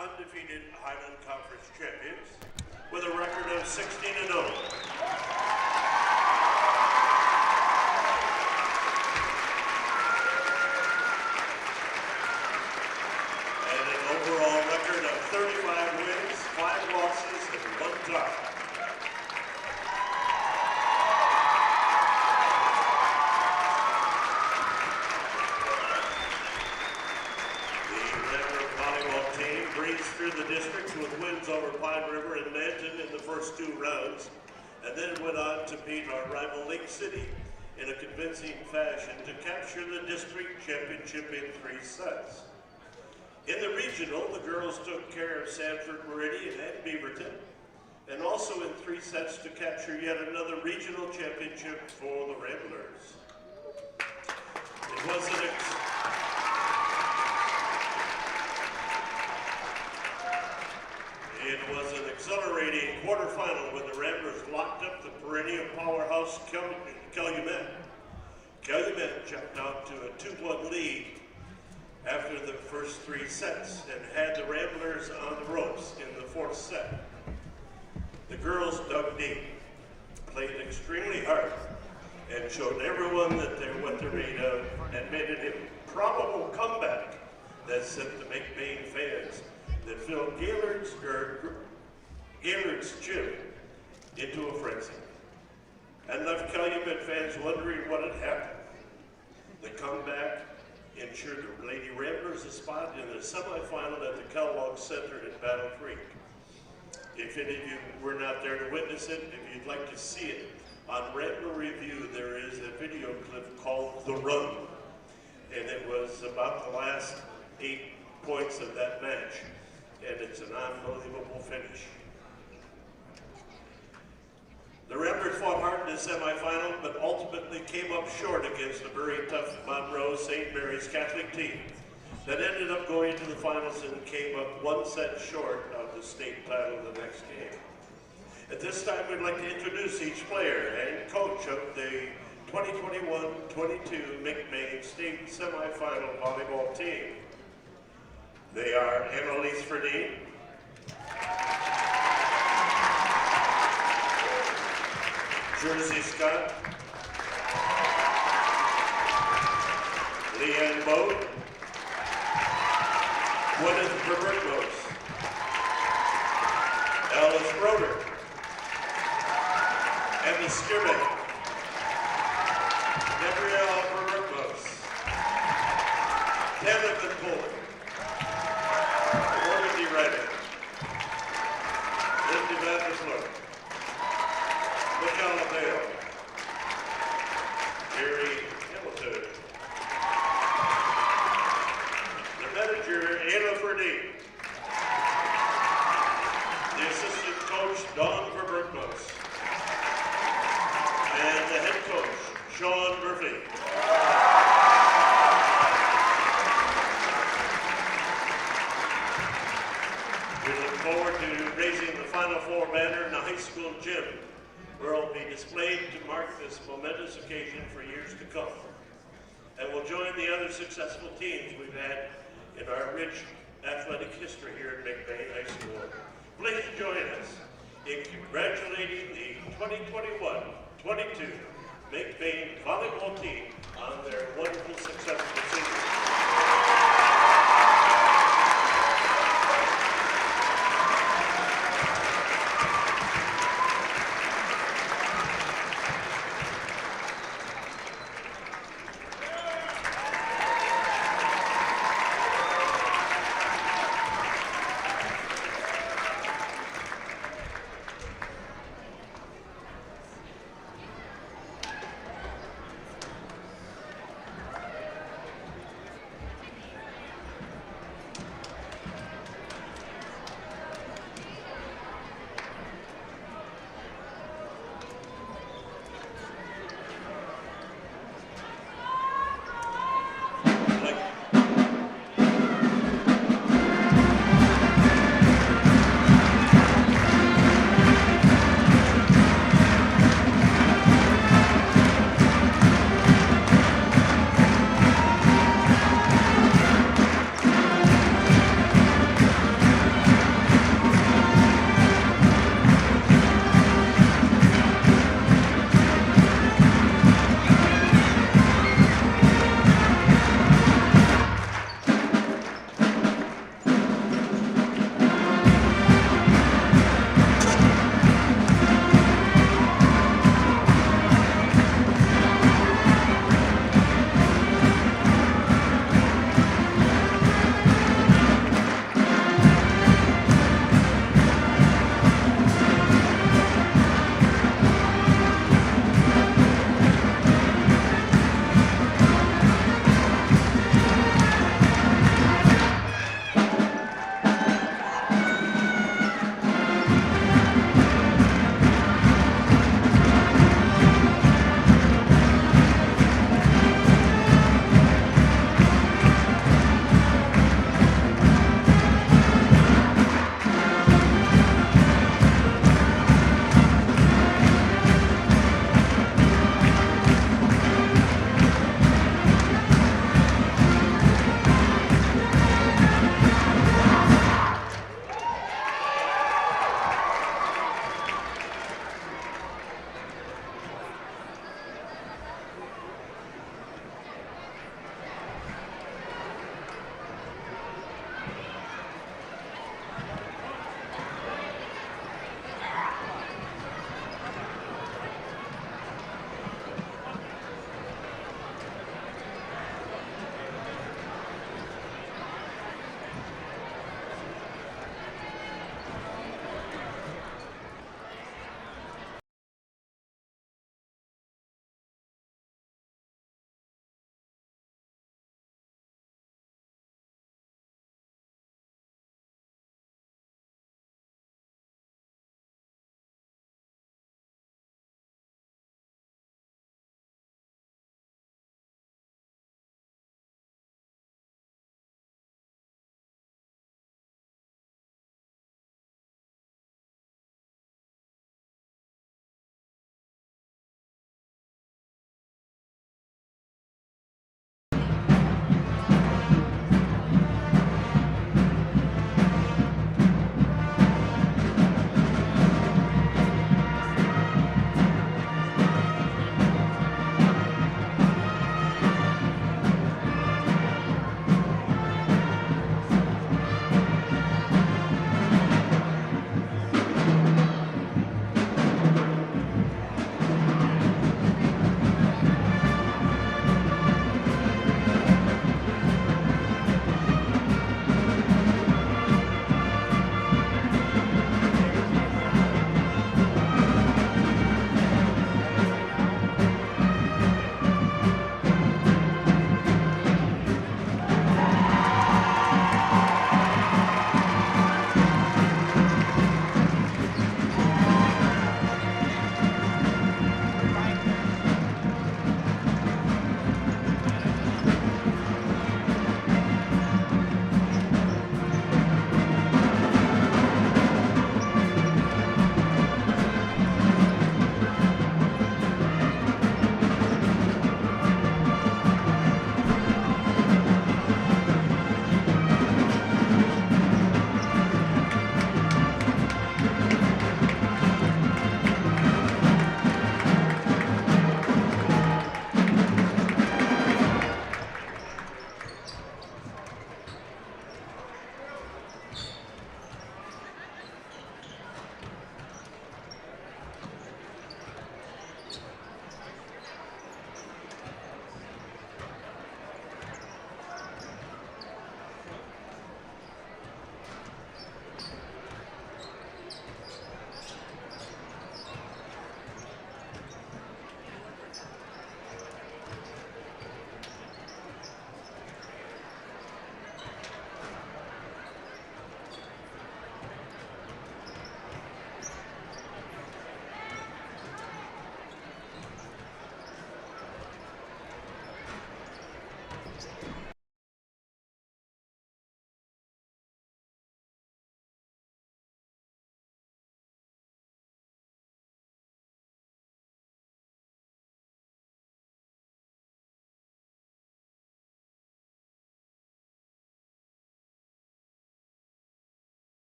undefeated Highland Conference champions with a record of 16-0. And an overall record of 35 wins, 5 losses, and 1 tie. Through the districts with wins over Pine River and Manton in the first 2 rounds, and then went on to beat our rival Lake City in a convincing fashion to capture the district championship in 3 sets. In the regional, the girls took care of Sanford, Meridian, and Beaverton, and also in 3 sets to capture yet another regional championship for the Ramblers. It was an exhilarating quarterfinal when the Ramblers locked up the perennial powerhouse Calumet. Calumet jumped out to a 2-1 lead after the first 3 sets and had the Ramblers on the ropes in the 4th set. The girls dug deep, played extremely hard, and showed everyone that they're what they're made of, and made an improbable comeback that sent the McBain fans that filled Gaylord's gym into a frenzy and left Calumet fans wondering what had happened. The comeback ensured the Lady Ramblers a spot in the semifinal at the Kellogg Center in Battle Creek. If any of you were not there to witness it, if you'd like to see it, on Rambler Review there is a video clip called The Run, and it was about the last 8 points of that match. And it's an unbelievable finish. The Ramblers fought hard in the semifinal, but ultimately came up short against the very tough Monroe St. Mary's Catholic team that ended up going to the finals and came up 1 set short of the state title the next game. At this time, we'd like to introduce each player and coach of the 2021-22 McBain State Semifinal Volleyball team. They are Annalise Ferdine, Jersey Scott, Leanne Boat, Gwyneth Verbertmos, Alice Broder, Emma Skirbeck, Gabrielle Verbertmos, Kenneth Poland, Redding, Lindy Vandersloot, Michaela Dale, Gary Hamilton, the manager, Anna Ferdine, the assistant coach, Don Verbertmos, and the head coach, Sean Murphy. Forward to raising the Final Four banner in the high school gym, where it will be displayed to mark this momentous occasion for years to come. And we'll join the other successful teams we've had in our rich athletic history here at McBain High School. Please join us in congratulating the 2021-22 McBain volleyball team on their wonderful successful season.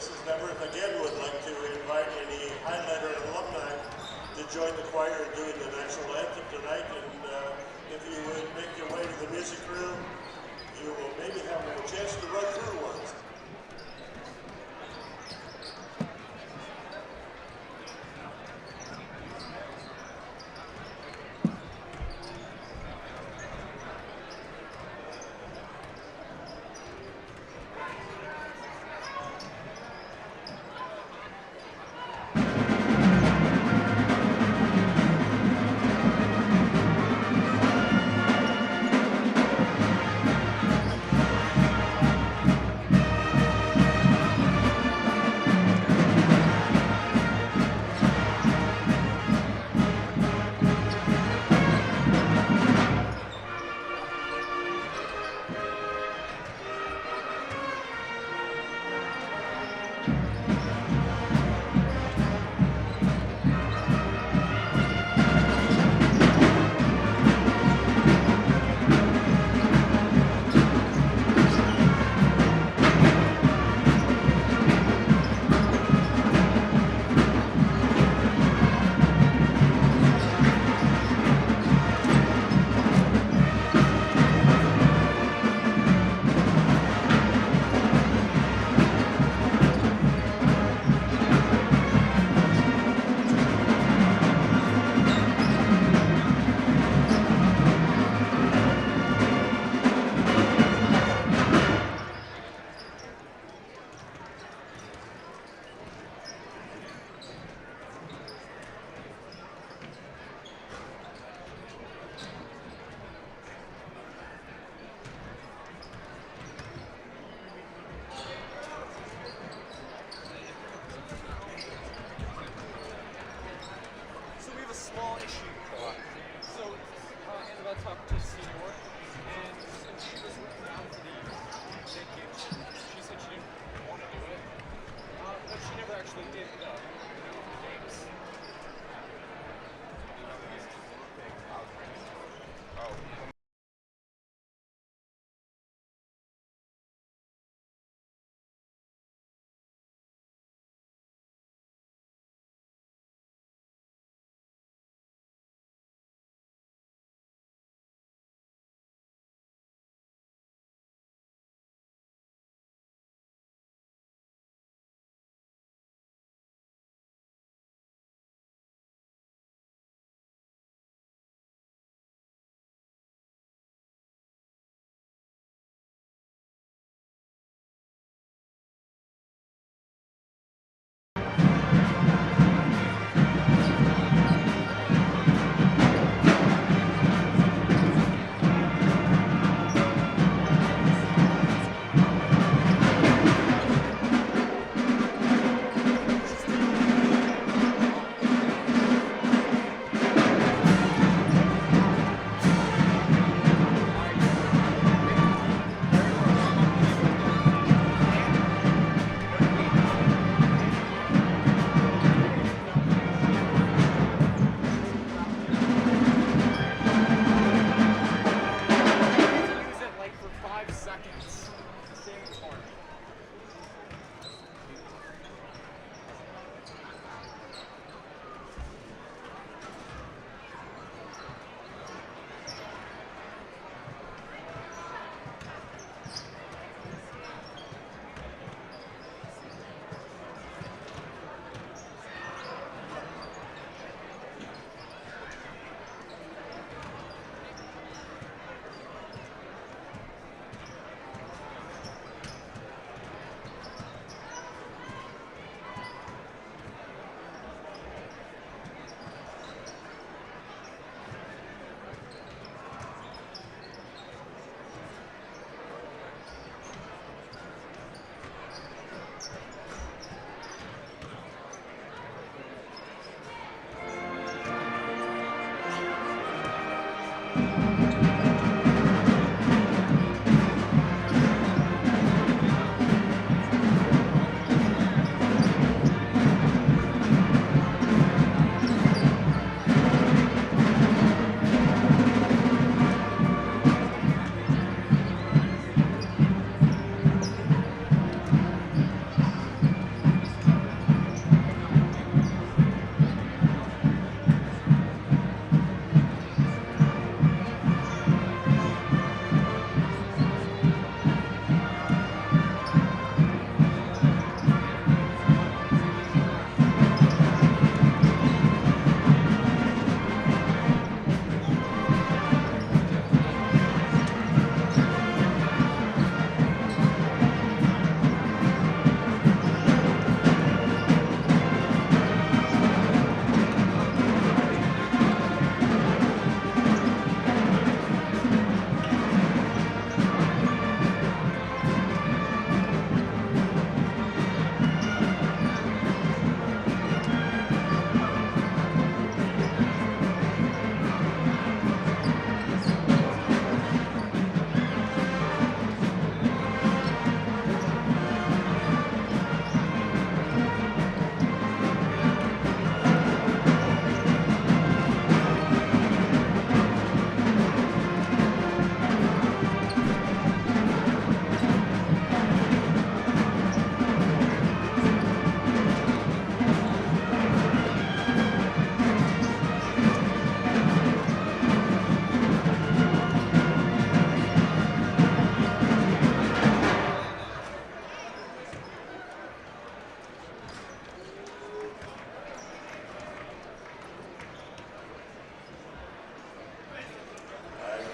Mrs. Evart again would like to invite any highlighter alumni to join the choir in doing the national anthem tonight. And if you would make your way to the music room, you will maybe have a chance to run through one.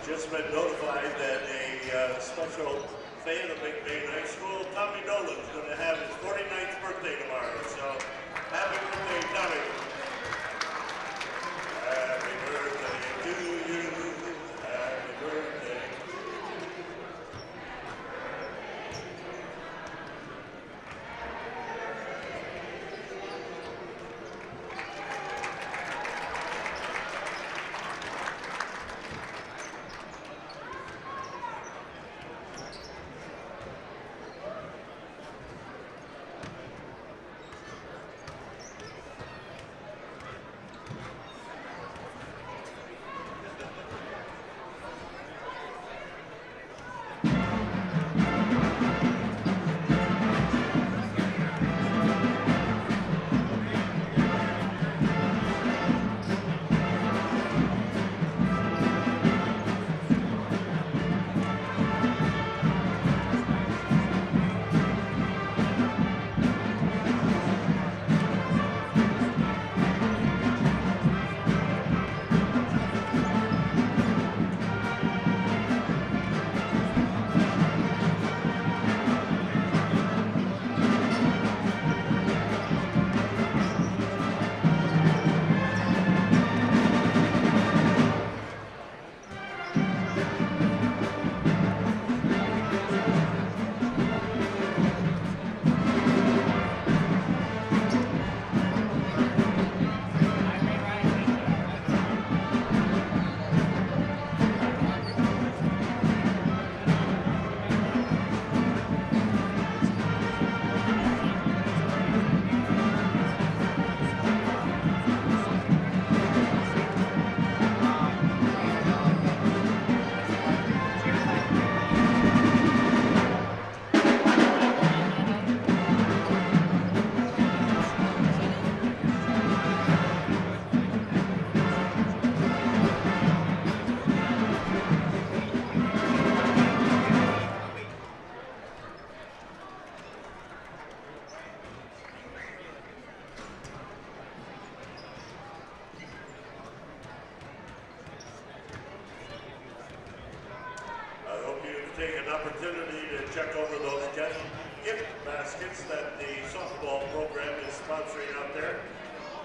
Just been notified that a special fan of McBain High School, Tommy Nolan, is going to have his 49th birthday tomorrow. So, happy birthday, Tommy. Happy birthday to you. Happy birthday. Take an opportunity to check over those gift baskets that the softball program is sponsoring out there.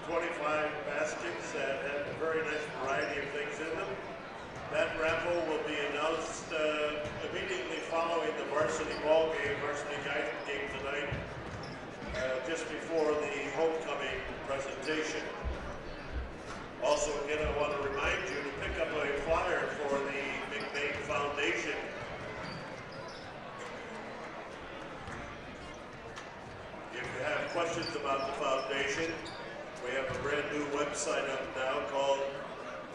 25 baskets that have a very nice variety of things in them. That raffle will be announced immediately following the varsity ball game, varsity game tonight, just before the homecoming presentation. Also, again, I want to remind you to pick up a flyer for the McBain Foundation. If you have questions about the foundation, we have a brand new website up now called,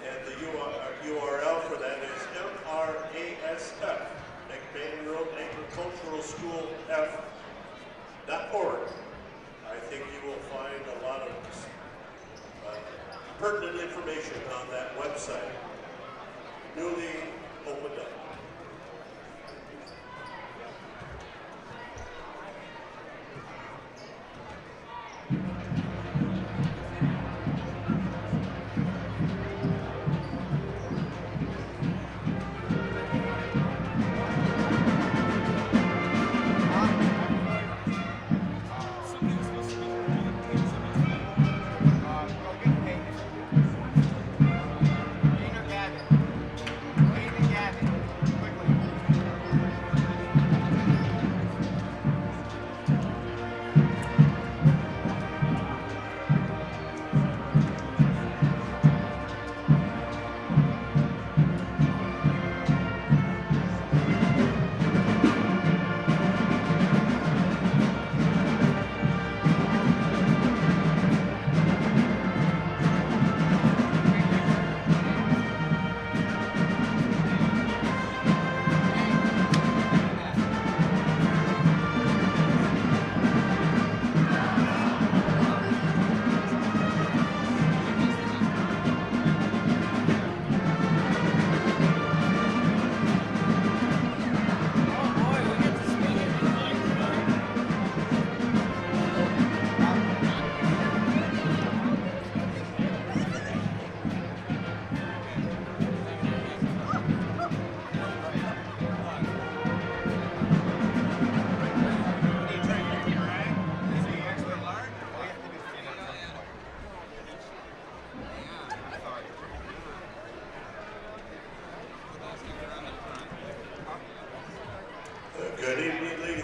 and the URL for that is MRASF, McBain Rural Agricultural School F.org. I think you will find a lot of pertinent information on that website. Newly opened up.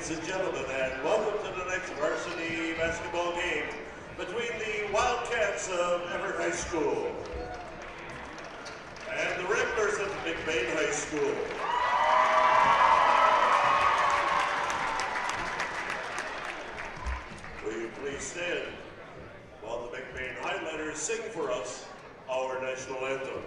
ladies and gentlemen, and welcome to the next varsity basketball game between the Wildcats of Evart High School and the Ramblers of McBain High School. Will you please stand while the McBain Highlighters sing for us our national anthem.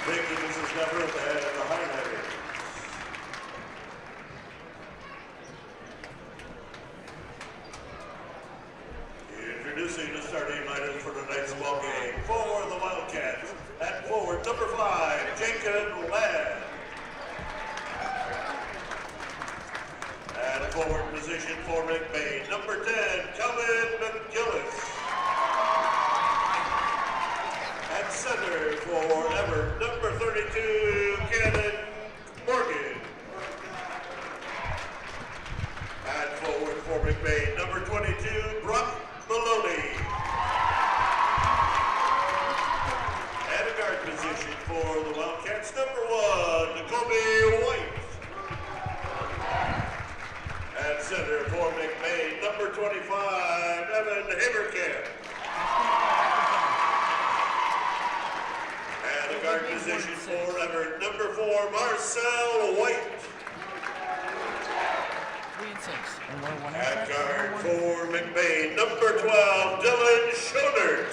Thank you, Mrs. Everett, and the highlighters. Introducing the starting lineup for tonight's ball game for the Wildcats. At forward, number 5, Jacob Ladd. At forward position for McBain, number 10, Calvin McGillis. At center for Evart, number 32, Cannon Morgan. At forward for McBain, number 22, Brock Maloney. At a guard position for the Wildcats, number 1, Jacoby White. At center for McBain, number 25, Evan Haverkamp. At a guard position for Evart, number 4, Marcel White. 3 and 6. At guard for McBain, number 12, Dylan Schonert.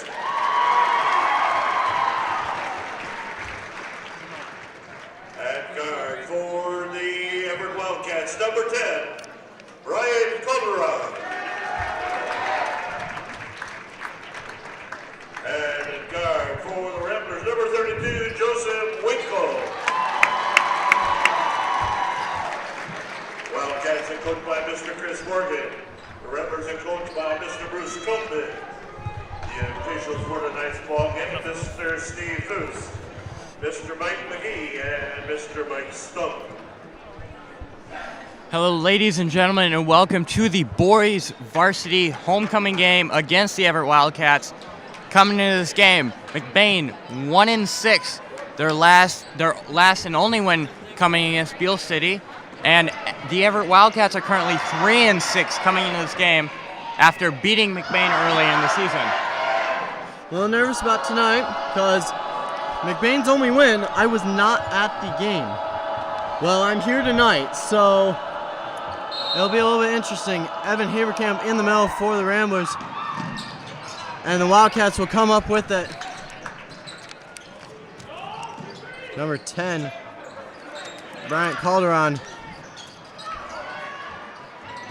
At guard for the Evart Wildcats, number 10, Brian Calderon. And at guard for the Ramblers, number 32, Joseph Winkle. Wildcats are coached by Mr. Chris Morgan. The Ramblers are coached by Mr. Bruce Coleman. The officials for tonight's ball game, Mr. Steve Foose, Mr. Mike McGee, and Mr. Mike Stump. Hello, ladies and gentlemen, and welcome to the boys varsity homecoming game against the Evart Wildcats. Coming into this game, McBain 1 and 6, their last and only win coming against Beale City, and the Evart Wildcats are currently 3 and 6 coming into this game after beating McBain early in the season. A little nervous about tonight because McBain's only win, I was not at the game. Well, I'm here tonight, so it'll be a little bit interesting. Evan Haverkamp in the middle for the Ramblers, and the Wildcats will come up with it. Number 10, Bryant Calderon.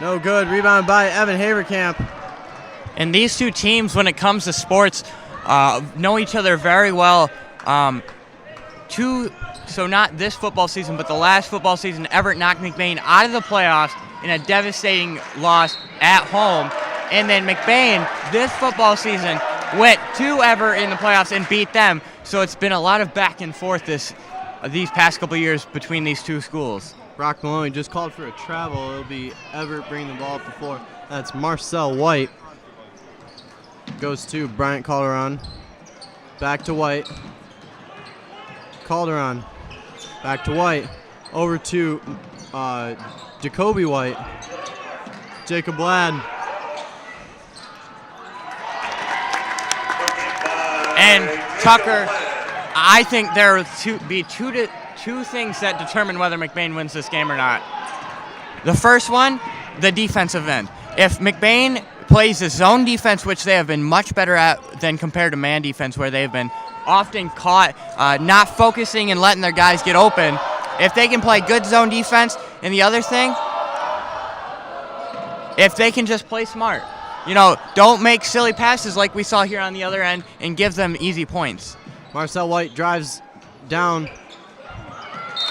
No good. Rebound by Evan Haverkamp. And these two teams, when it comes to sports, know each other very well. So not this football season, but the last football season, Evart knocked McBain out of the playoffs in a devastating loss at home. And then McBain, this football season, went to Evart in the playoffs and beat them. So it's been a lot of back and forth these past couple years between these two schools. Brock Maloney just called for a travel. It'll be Evart bringing the ball up the floor. That's Marcel White. goes to Bryant Calderon. Back to White. Calderon. Back to White. Over to Jacoby White. Jacob Ladd. And Tucker, I think there will be two things that determine whether McBain wins this game or not. The first one, the defensive end. If McBain plays the zone defense, which they have been much better at than compared to man defense, where they've been often caught not focusing and letting their guys get open. If they can play good zone defense, and the other thing, if they can just play smart. Don't make silly passes like we saw here on the other end and give them easy points. Marcel White drives down.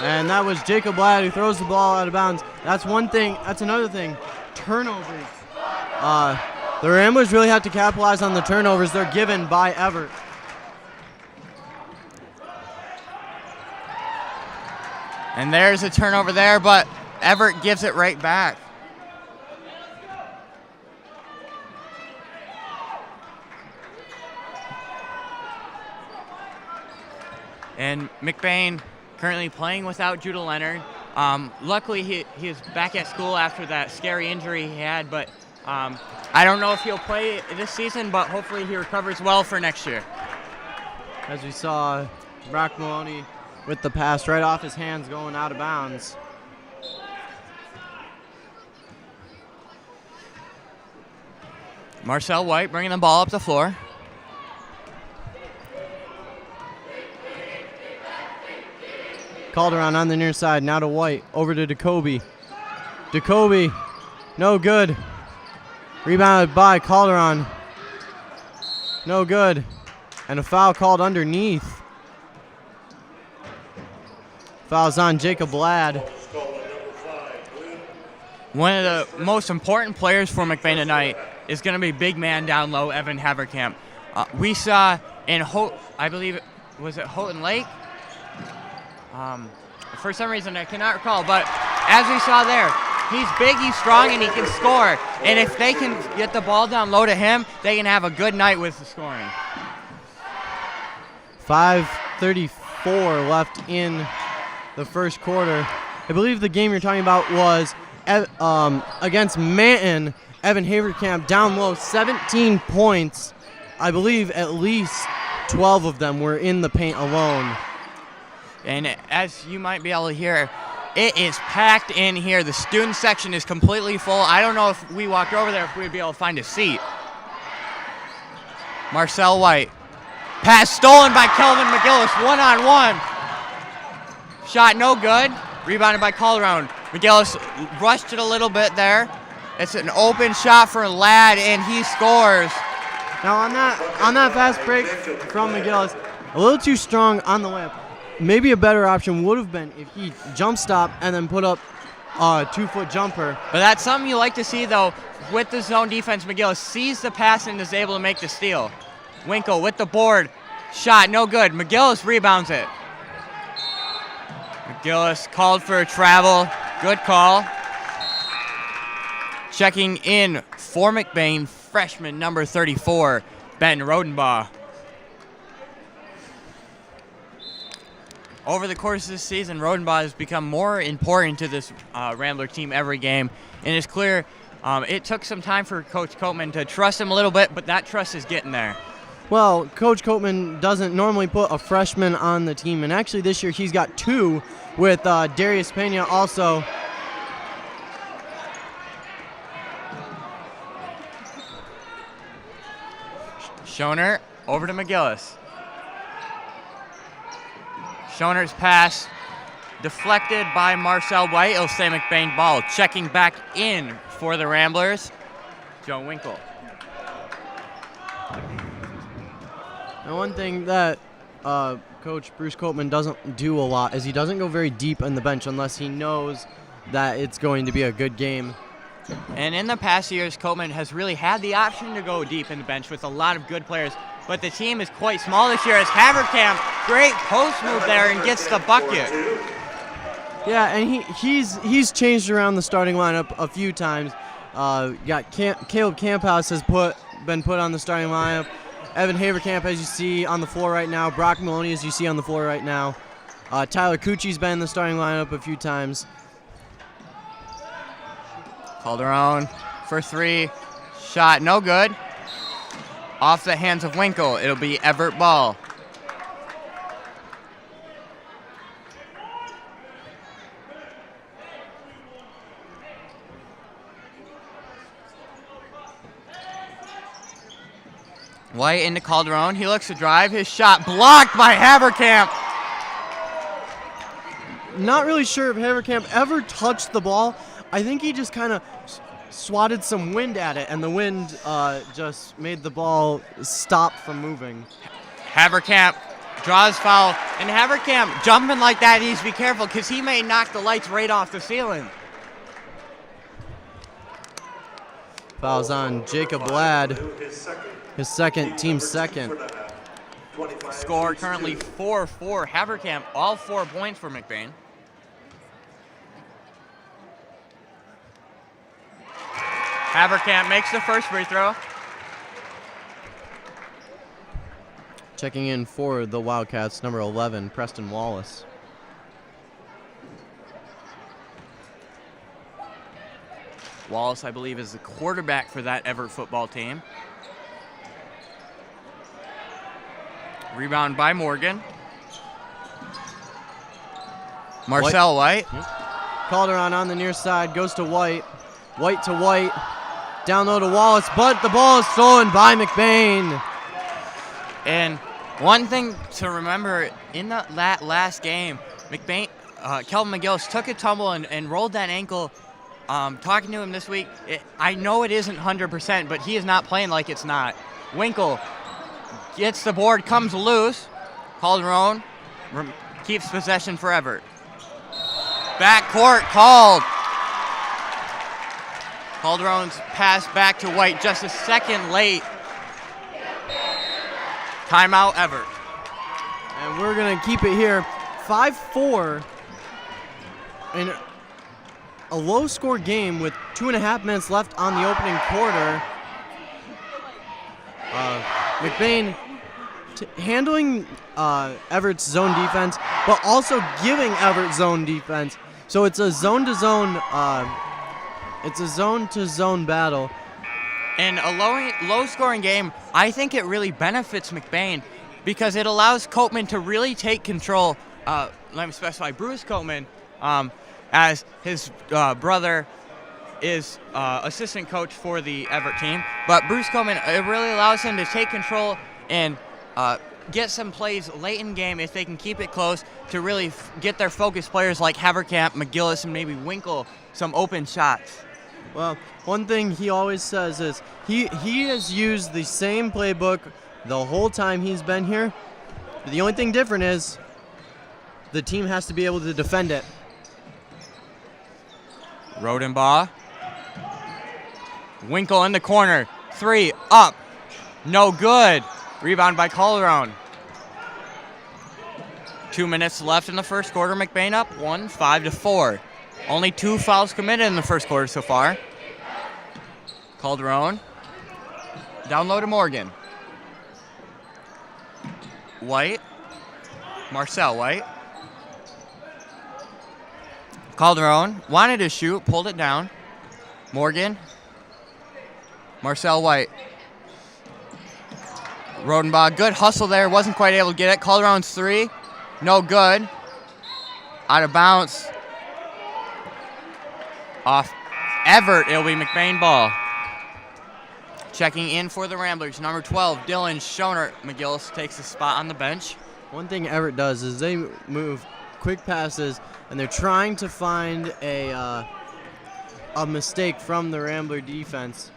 And that was Jacob Ladd who throws the ball out of bounds. That's one thing. That's another thing. Turnovers. The Ramblers really have to capitalize on the turnovers they're given by Evart. And there's a turnover there, but Evart gives it right back. And McBain currently playing without Judah Leonard. Luckily, he is back at school after that scary injury he had, but I don't know if he'll play this season, but hopefully he recovers well for next year. As we saw, Brock Maloney with the pass right off his hands going out of bounds. Marcel White bringing the ball up the floor. Calderon on the near side, now to White, over to Jacoby. Jacoby, no good. Rebounded by Calderon. No good. And a foul called underneath. Foul's on Jacob Ladd. One of the most important players for McBain tonight is going to be big man down low, Evan Haverkamp. We saw in I believe, was it Houghton Lake? For some reason, I cannot recall, but as we saw there, he's big, he's strong, and he can score. And if they can get the ball down low to him, they can have a good night with the scoring. 5:34 left in the first quarter. I believe the game you're talking about was against Manton. Evan Haverkamp down low, 17 points. I believe at least 12 of them were in the paint alone. And as you might be able to hear, it is packed in here. The student section is completely full. I don't know if we walked over there if we'd be able to find a seat. Marcel White. Pass stolen by Kelvin McGillis, one-on-one. Shot no good. Rebounded by Calderon. McGillis rushed it a little bit there. It's an open shot for Ladd, and he scores. Now on that fast break from McGillis, a little too strong on the layup. Maybe a better option would have been if he jump stopped and then put up a 2-foot jumper. But that's something you like to see, though. With the zone defense, McGillis sees the pass and is able to make the steal. Winkle with the board. Shot no good. McGillis rebounds it. McGillis called for a travel. Good call. Checking in for McBain, freshman number 34, Ben Rodenbaugh. Over the course of this season, Rodenbaugh has become more important to this Rambler team every game. And it's clear it took some time for Coach Coatman to trust him a little bit, but that trust is getting there. Well, Coach Coatman doesn't normally put a freshman on the team, and actually this year he's got two with Darius Pena also. Schoner over to McGillis. Schoner's pass deflected by Marcel White. It'll stay McBain ball. Checking back in for the Ramblers, Joe Winkle. And one thing that Coach Bruce Coatman doesn't do a lot is he doesn't go very deep on the bench unless he knows that it's going to be a good game. And in the past years, Coatman has really had the option to go deep in the bench with a lot of good players. But the team is quite small this year as Haverkamp, great post move there and gets the bucket. Yeah, and he's changed around the starting lineup a few times. Caleb Camphouse has put been put on the starting lineup. Evan Haverkamp, as you see on the floor right now. Brock Maloney, as you see on the floor right now. Tyler Cucci's been in the starting lineup a few times. Calderon for three. Shot no good. Off the hands of Winkle. It'll be Evart ball. White into Calderon. He looks to drive. His shot blocked by Haverkamp. Not really sure if Haverkamp ever touched the ball. I think he just kind of swatted some wind at it, and the wind just made the ball stop from moving. Haverkamp draws foul, and Haverkamp jumping like that needs to be careful because he may knock the lights right off the ceiling. Fouls on Jacob Ladd, his second, team second. Score currently 4-4. Haverkamp, all 4 points for McBain. Haverkamp makes the first free throw. Checking in for the Wildcats, number 11, Preston Wallace. Wallace, I believe, is the quarterback for that Evart football team. Rebound by Morgan. Marcel White. Calderon on the near side, goes to White. White to White. Down low to Wallace, but the ball is stolen by McBain. And one thing to remember, in that last game, McBain, Kelvin McGillis took a tumble and rolled that ankle. Talking to him this week, I know it isn't 100%, but he is not playing like it's not. Winkle gets the board, comes loose. Calderon keeps possession for Evart. Backcourt called. Calderon's pass back to White just a second late. Timeout, Evart. And we're going to keep it here. 5-4 in a low-score game with 2.5 minutes left on the opening quarter. McBain handling Everett's zone defense, but also giving Evart zone defense. So it's a zone-to-zone it's a zone-to-zone battle. In a low-scoring game, I think it really benefits McBain because it allows Coatman to really take control. Let me specify, Bruce Coatman, as his brother is assistant coach for the Evart team. But Bruce Coatman, it really allows him to take control and get some plays late in game if they can keep it close to really get their focus players like Haverkamp, McGillis, and maybe Winkle some open shots. Well, one thing he always says is he has used the same playbook the whole time he's been here. The only thing different is the team has to be able to defend it. Rodenbaugh. Winkle in the corner. 3 up. No good. Rebound by Calderon. 2 minutes left in the first quarter. McBain up 5-4. Only 2 fouls committed in the first quarter so far. Calderon. Down low to Morgan. White. Marcel White. Calderon wanted to shoot, pulled it down. Morgan. Marcel White. Rodenbaugh, good hustle there, wasn't quite able to get it. Calderon's 3, no good. Out of bounds. Off Evart, it'll be McBain ball. Checking in for the Ramblers, number 12, Dylan Schoner. McGillis takes a spot on the bench. One thing Evart does is they move quick passes, and they're trying to find a mistake from the Rambler defense.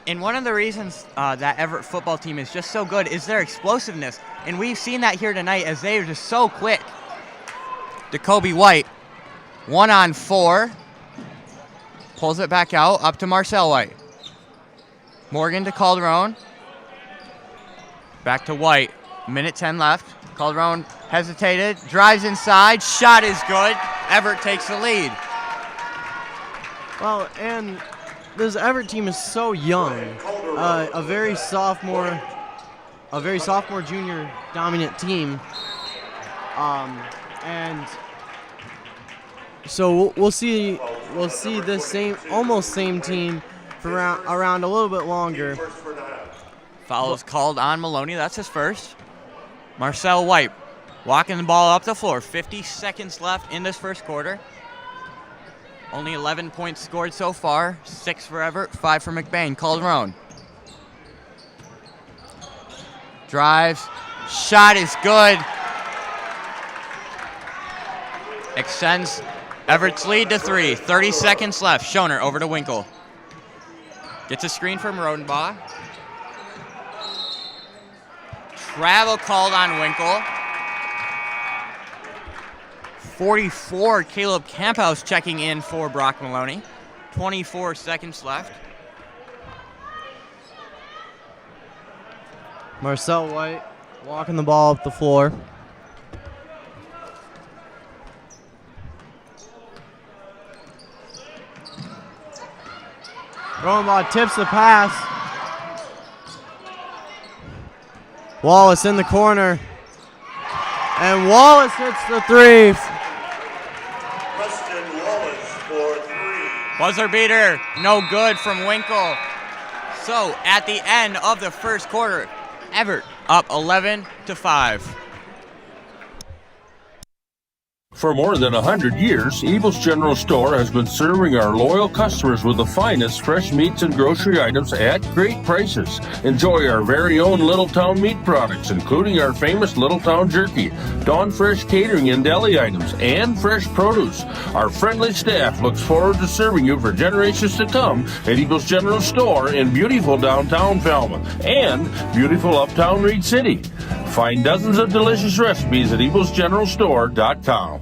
And one of the reasons that Evart football team is just so good is their explosiveness. And we've seen that here tonight as they are just so quick. Jacoby White, 1-on-4. Pulls it back out, up to Marcel White. Morgan to Calderon. Back to White. Minute 10 left. Calderon hesitated, drives inside, shot is good. Evart takes the lead. Well, and this Evart team is so young. A very sophomore junior dominant team. And so we'll see this almost same team for around a little bit longer. Foul is called on Maloney. That's his first. Marcel White walking the ball up the floor. 50 seconds left in this first quarter. Only 11 points scored so far. 6 for Evart, 5 for McBain. Calderon drives. Shot is good. Extends Everett's lead to 3. 30 seconds left. Schoner over to Winkle. Gets a screen from Rodenbaugh. Travel called on Winkle. 44, Caleb Camphouse checking in for Brock Maloney. 24 seconds left. Marcel White walking the ball up the floor. Rodenbaugh tips the pass. Wallace in the corner. And Wallace hits the 3. Preston Wallace for 3. Buzzer beater, no good from Winkle. So at the end of the first quarter, Evart up 11-5. For more than 100 years, Evil's General Store has been serving our loyal customers with the finest fresh meats and grocery items at great prices. Enjoy our very own Littletown meat products, including our famous Littletown jerky, Dawn Fresh catering and deli items, and fresh produce. Our friendly staff looks forward to serving you for generations to come at Evil's General Store in beautiful downtown Falmouth and beautiful uptown Reed City. Find dozens of delicious recipes at evilsgeneralstore.com.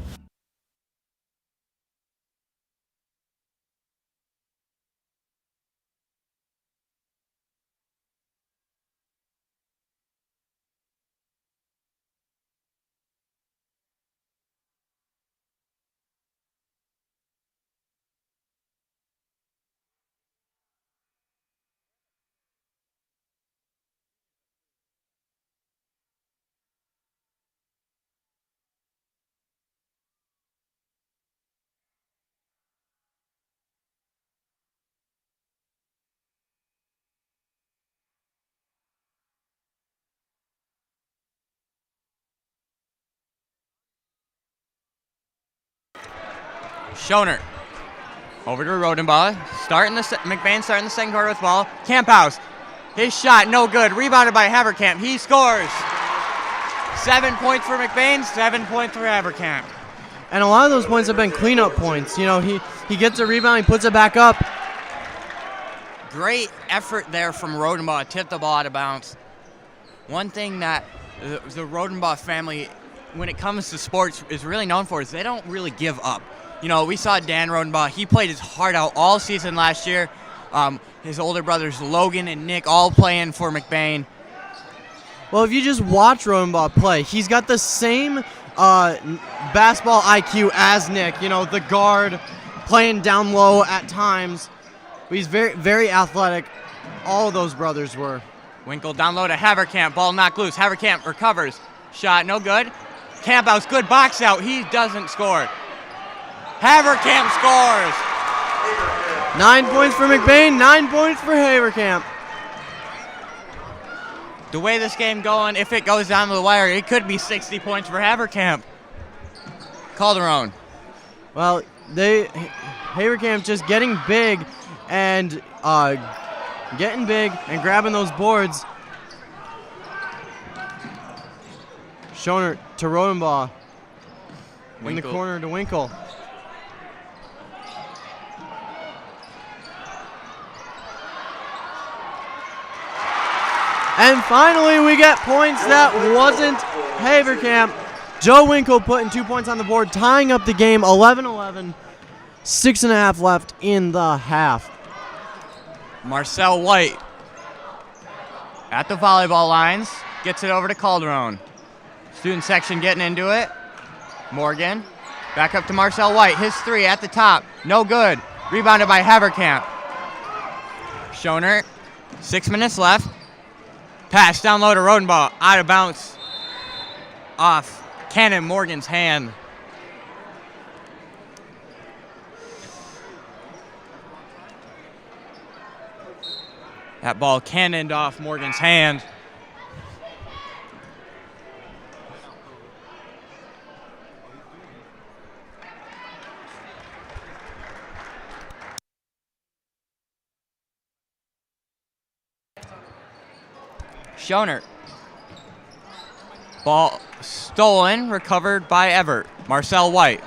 Schoner over to Rodenbaugh. McBain starting the second quarter with ball. Camphouse. His shot, no good. Rebounded by Haverkamp. He scores. 7 points for McBain, 7 points for Haverkamp. And a lot of those points have been cleanup points. You know, he gets a rebound, he puts it back up. Great effort there from Rodenbaugh. Tipped the ball out of bounds. One thing that the Rodenbaugh family, when it comes to sports, is really known for is they don't really give up. You know, we saw Dan Rodenbaugh. He played his heart out all season last year. His older brothers, Logan and Nick, all playing for McBain. Well, if you just watch Rodenbaugh play, he's got the same basketball IQ as Nick. You know, the guard, playing down low at times. But he's very, very athletic. All of those brothers were. Winkle down low to Haverkamp. Ball knocked loose. Haverkamp recovers. Shot no good. Camphouse, good box out. He doesn't score. Haverkamp scores. 9 points for McBain, 9 points for Haverkamp. The way this game going, if it goes down to the wire, it could be 60 points for Haverkamp. Calderon. Well, Haverkamp just getting big and grabbing those boards. Schoner to Rodenbaugh. In the corner to Winkle. And finally, we get points that wasn't Haverkamp. Joe Winkle putting 2 points on the board, tying up the game 11-11. 6.5 left in the half. Marcel White at the volleyball lines. Gets it over to Calderon. Student section getting into it. Morgan. Back up to Marcel White. His 3 at the top. No good. Rebounded by Haverkamp. Schoner, 6 minutes left. Pass down low to Rodenbaugh, out of bounds, off Cannon Morgan's hand. That ball cannoned off Morgan's hand. Schoner. Ball stolen, recovered by Evart. Marcel White.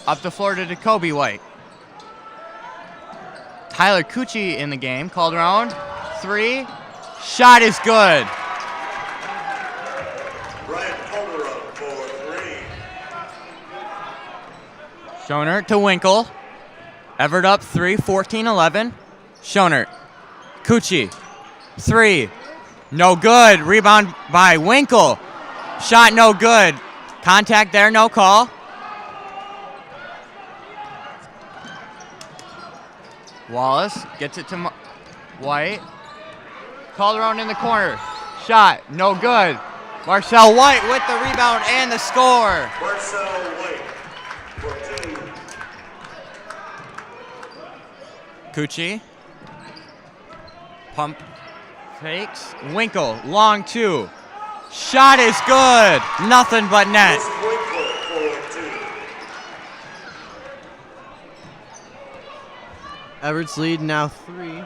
Up the floor to Jacoby White. Tyler Cucci in the game, called around. 3. Shot is good. Brian Calderon for 3. Schoner to Winkle. Evart up 3, 14-11. Schoner. Cucci. 3. No good. Rebound by Winkle. Shot no good. Contact there, no call. Wallace gets it to White. Calderon in the corner. Shot no good. Marcel White with the rebound and the score. Marcel White for 2. Cucci. Pump fakes. Winkle, long 2. Shot is good. Nothing but net. Winkle for 2. Everett's lead now 3.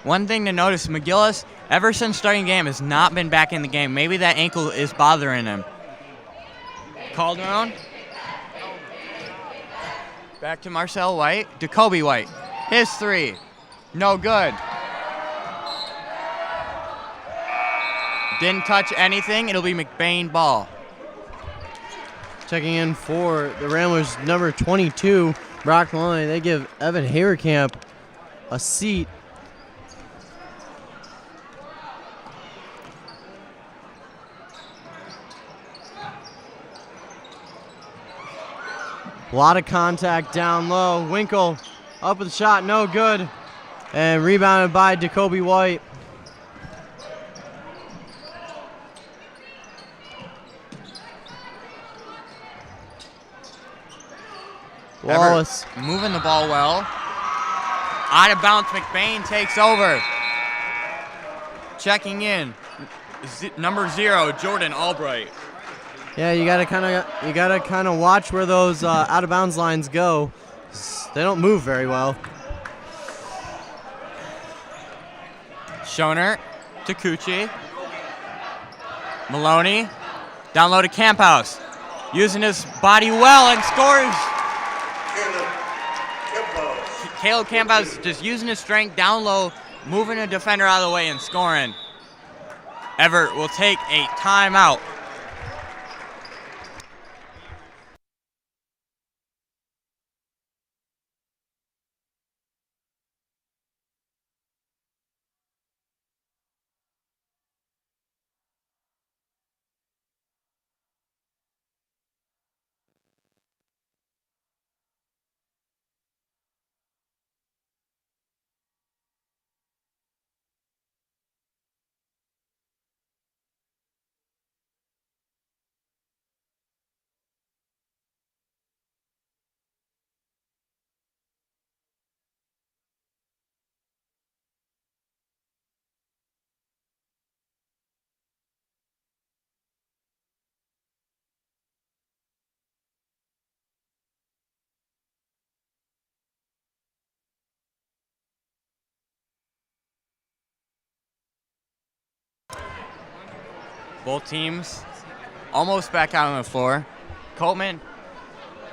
One thing to notice, McGillis, ever since starting game, has not been back in the game. Maybe that ankle is bothering him. Calderon. Back to Marcel White. Jacoby White. His 3. No good. Didn't touch anything. It'll be McBain ball. Checking in for the Ramblers, number 22, Brock Maloney. They give Evan Haverkamp a seat. A lot of contact down low. Winkle up with the shot, no good. And rebounded by Jacoby White. Wallace moving the ball well. Out of bounds, McBain takes over. Checking in, number 0, Jordan Albright. Yeah, you gotta kind of watch where those out of bounds lines go. They don't move very well. Schoner to Cucci. Maloney down low to Camphouse, using his body well and scores. Caleb Camphouse just using his strength down low, moving a defender out of the way and scoring. Evart will take a timeout. Both teams almost back out on the floor. Coltman,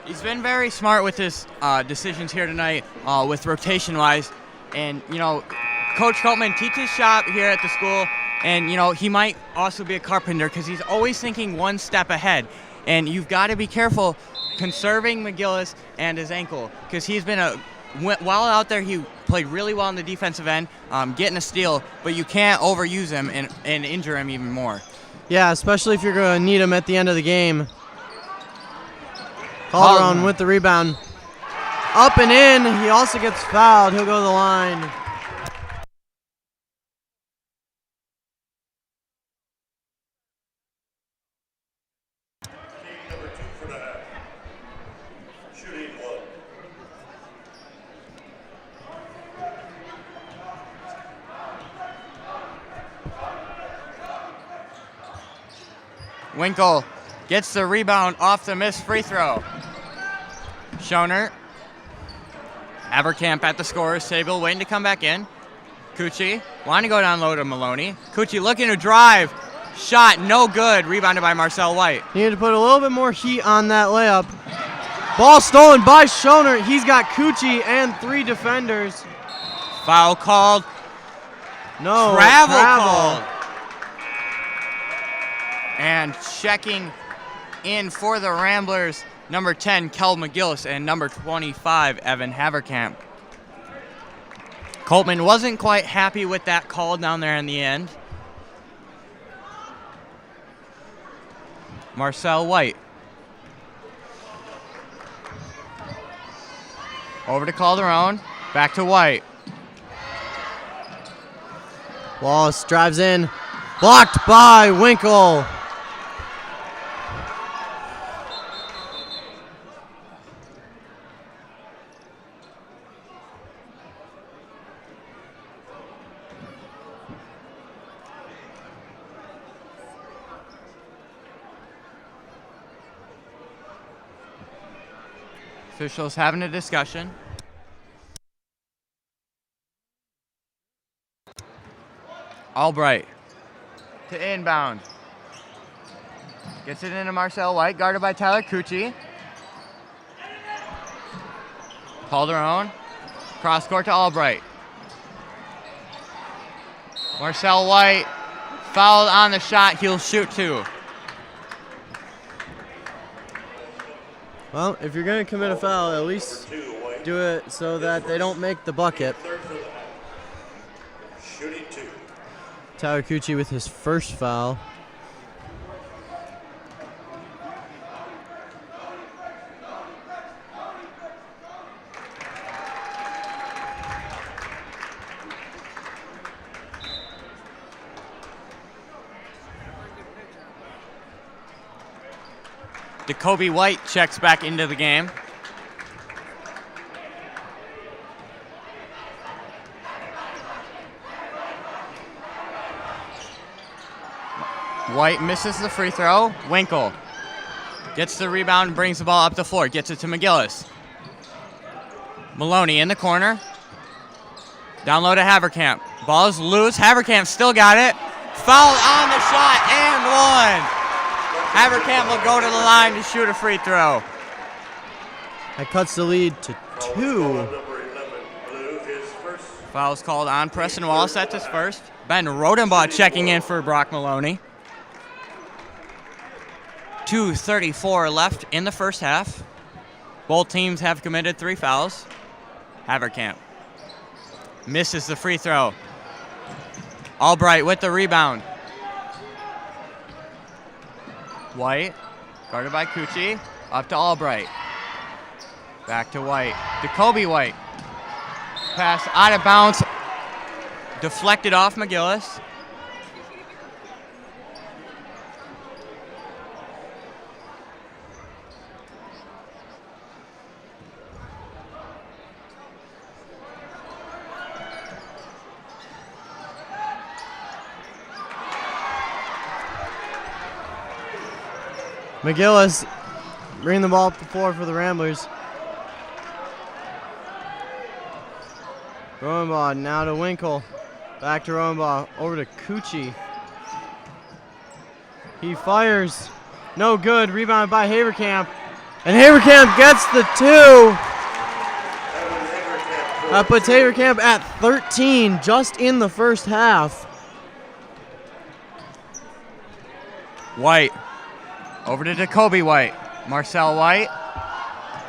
he's been very smart with his decisions here tonight with rotation-wise. And, you know, Coach Coltman teaches shop here at the school, and, you know, he might also be a carpenter because he's always thinking one step ahead. And you've got to be careful conserving McGillis and his ankle because he's been while out there, he played really well on the defensive end, getting a steal, but you can't overuse him and injure him even more. Yeah, especially if you're going to need him at the end of the game. Calderon with the rebound. Up and in. He also gets fouled. He'll go to the line. Winkle gets the rebound off the missed free throw. Schoner. Haverkamp at the scorer's table, waiting to come back in. Cucci wanting to go down low to Maloney. Cucci looking to drive. Shot no good. Rebounded by Marcel White. Needed to put a little bit more heat on that layup. Ball stolen by Schoner. He's got Cucci and 3 defenders. Foul called. No, Travel called. And checking in for the Ramblers, number 10, Kel McGillis, and number 25, Evan Haverkamp. Coltman wasn't quite happy with that call down there in the end. Marcel White. Over to Calderon, back to White. Wallace drives in, blocked by Winkle. Officials having a discussion. Albright to inbound. Gets it into Marcel White, guarded by Tyler Cucci. Calderon, cross court to Albright. Marcel White fouled on the shot. He'll shoot 2. Well, if you're going to commit a foul, at least do it so that they don't make the bucket. Shooting 2. Tyler Cucci with his first foul. Jacoby White checks back into the game. White misses the free throw. Winkle gets the rebound and brings the ball up the floor. Gets it to McGillis. Maloney in the corner. Down low to Haverkamp. Ball is loose. Haverkamp still got it. Foul on the shot and 1. Haverkamp will go to the line to shoot a free throw. That cuts the lead to 2. Foul's called on Preston Wallace. That's his first. Ben Rodenbaugh checking in for Brock Maloney. 2:34 left in the first half. Both teams have committed 3 fouls. Haverkamp misses the free throw. Albright with the rebound. White, guarded by Cucci, up to Albright. Back to White. Jacoby White. Pass out of bounds. Deflected off McGillis. McGillis bringing the ball up the floor for the Ramblers. Rodenbaugh now to Winkle. Back to Rodenbaugh. Over to Cucci. He fires. No good. Rebounded by Haverkamp. And Haverkamp gets the 2. That puts Haverkamp at 13 just in the first half. White. Over to Jacoby White. Marcel White.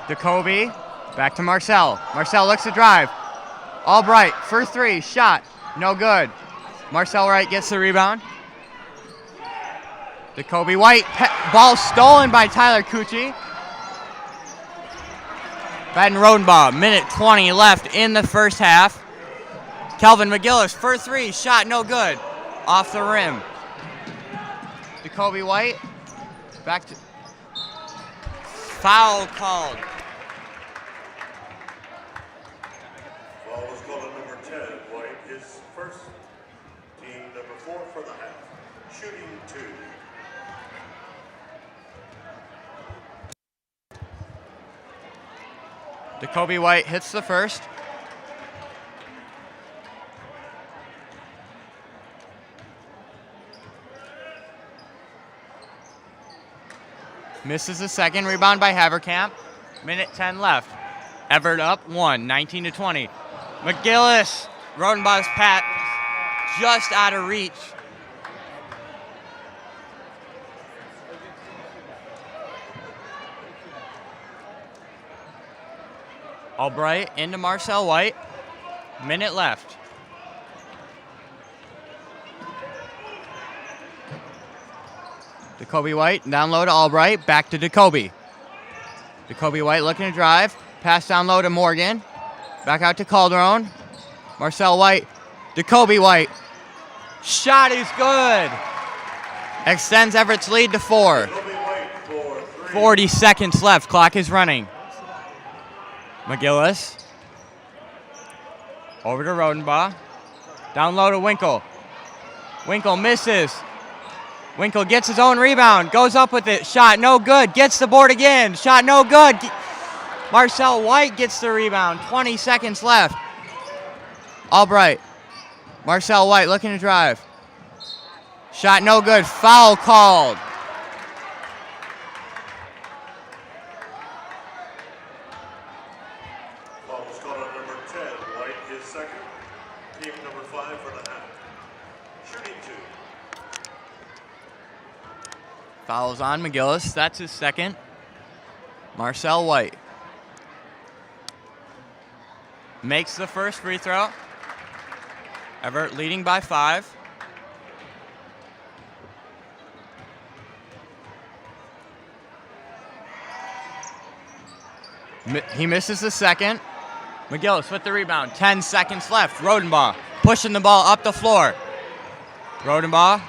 Jacoby. Back to Marcel. Marcel looks to drive. Albright for 3. Shot. No good. Marcel White gets the rebound. Jacoby White. Ball stolen by Tyler Cucci. Ben Rodenbaugh. Minute 20 left in the first half. Kelvin McGillis for 3. Shot no good. Off the rim. Jacoby White. Back to foul called. Foul was called on number 10, White, his first, team number 4 for the half. Shooting 2. Jacoby White hits the first. Misses the second. Rebound by Haverkamp. Minute 10 left. Evart up 1, 19-20. McGillis. Rodenbach's pass just out of reach. Albright into Marcel White. Minute left. Jacoby White down low to Albright. Back to Jacoby. Jacoby White looking to drive. Pass down low to Morgan. Back out to Calderon. Marcel White. Jacoby White. Shot is good. Extends Everett's lead to 4. 40 seconds left. Clock is running. McGillis. Over to Rodenbach. Down low to Winkle. Winkle misses. Winkle gets his own rebound. Goes up with it. Shot no good. Gets the board again. Shot no good. Marcel White gets the rebound. 20 seconds left. Albright. Marcel White looking to drive. Shot no good. Foul called. Foul was called on number 10. White is second. Team number 5 for the half. Shooting 2. Fouls on McGillis. That's his second. Marcel White makes the first free throw. Evart leading by 5. He misses the second. McGillis with the rebound. 10 seconds left. Rodenbach pushing the ball up the floor. Rodenbach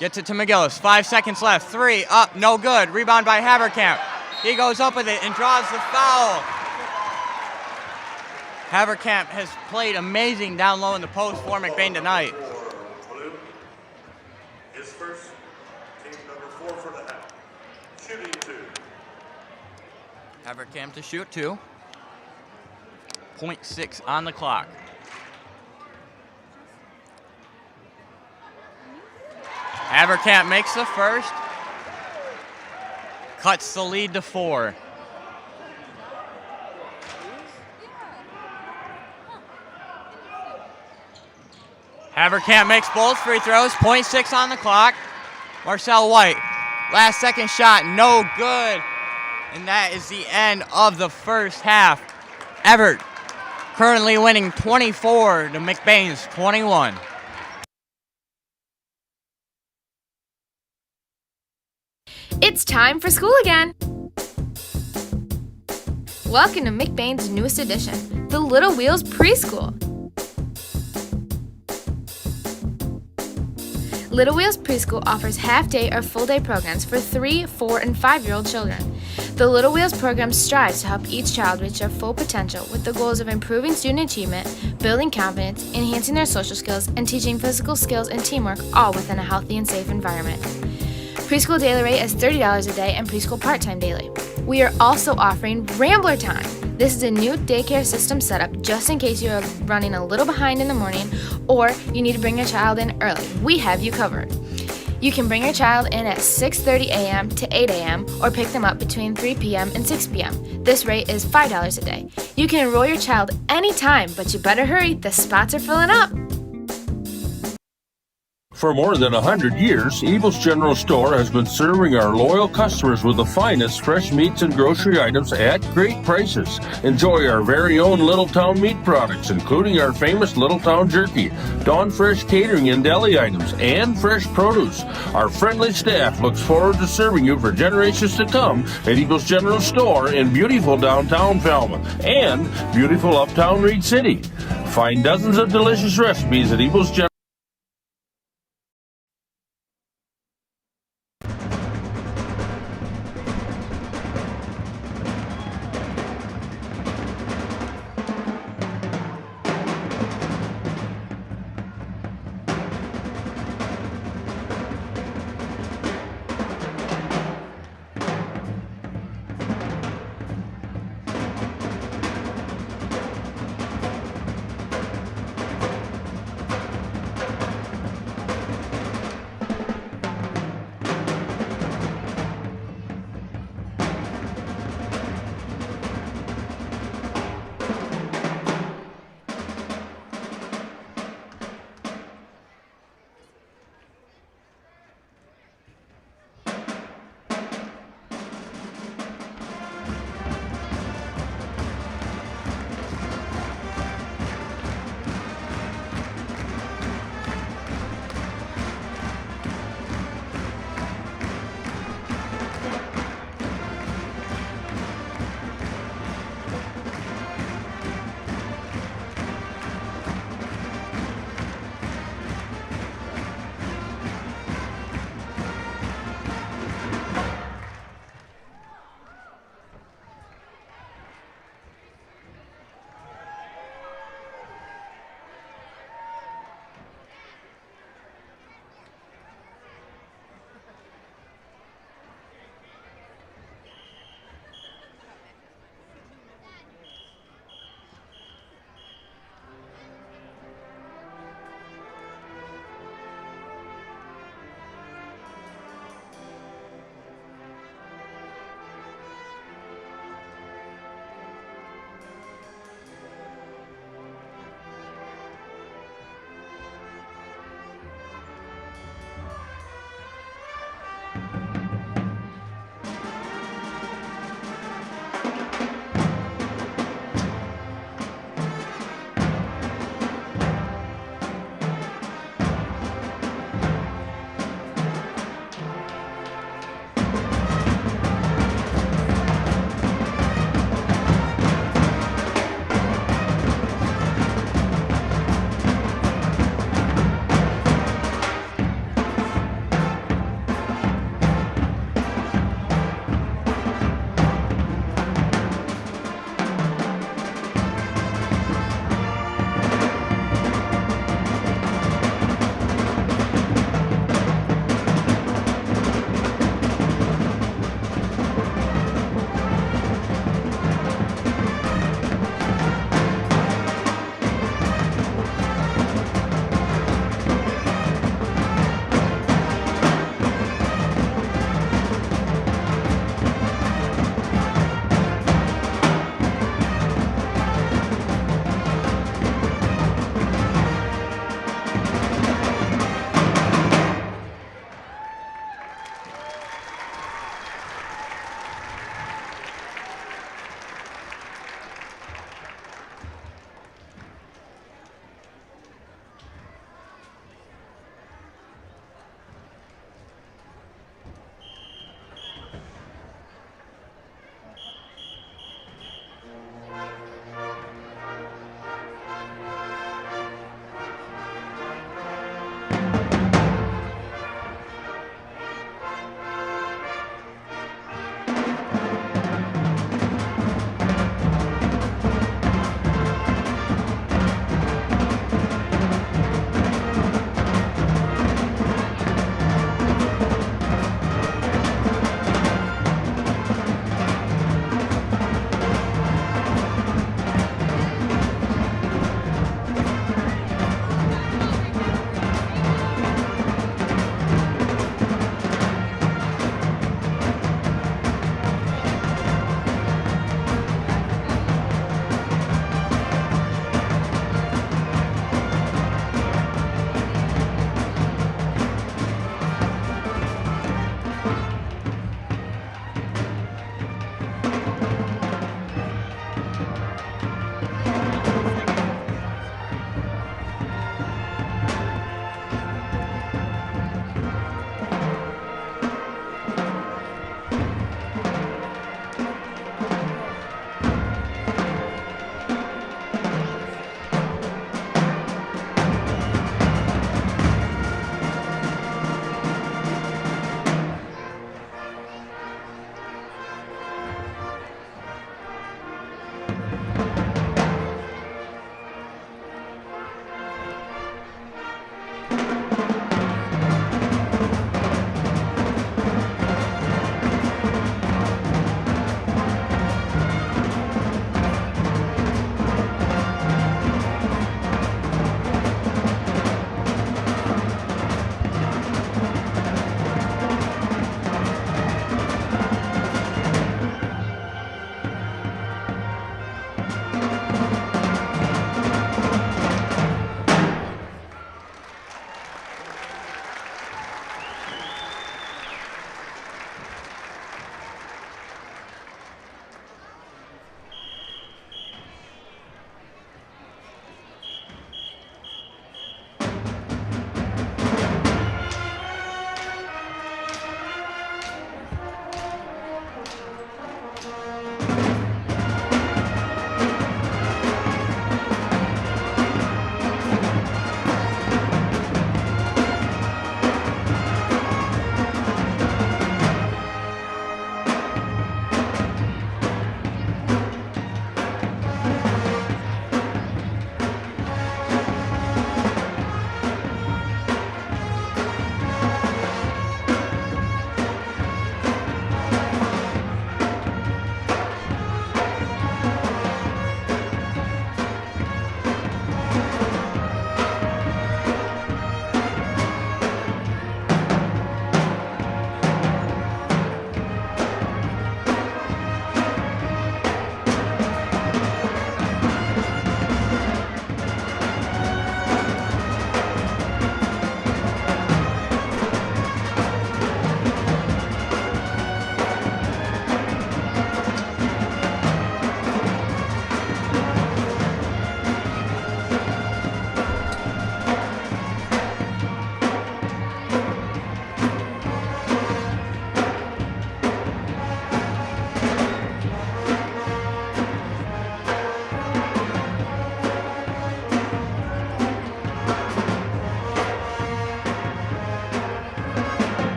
gets it to McGillis. 5 seconds left. 3 up. No good. Rebound by Haverkamp. He goes up with it and draws the foul. Haverkamp has played amazing down low in the post for McBain tonight. Blue is first. Team number 4 for the half. Shooting 2. Haverkamp to shoot 2. 0.6 on the clock. Haverkamp makes the first. Cuts the lead to 4. Haverkamp makes both free throws. 0.6 on the clock. Marcel White. Last second shot. No good. And that is the end of the first half. Evart currently winning 24 to McBain's 21. It's time for school again! Welcome to McBain's newest addition, the Little Wheels Preschool. Little Wheels Preschool offers half-day or full-day programs for 3, 4, and 5-year-old children. The Little Wheels program strives to help each child reach their full potential with the goals of improving student achievement, building confidence, enhancing their social skills, and teaching physical skills and teamwork, all within a healthy and safe environment. Preschool daily rate is $30 a day and preschool part-time daily. We are also offering Rambler Time. This is a new daycare system setup just in case you are running a little behind in the morning or you need to bring your child in early. We have you covered. You can bring your child in at 6:30 a.m. to 8 a.m. or pick them up between 3 p.m. and 6 p.m. This rate is $5 a day. You can enroll your child anytime, but you better hurry, the spots are filling up. For more than 100 years, Evil's General Store has been serving our loyal customers with the finest fresh meats and grocery items at great prices. Enjoy our very own Littletown meat products, including our famous Littletown jerky, Dawn Fresh catering and deli items, and fresh produce. Our friendly staff looks forward to serving you for generations to come at Evil's General Store in beautiful downtown Falmouth and beautiful uptown Reed City. Find dozens of delicious recipes at Evil's General.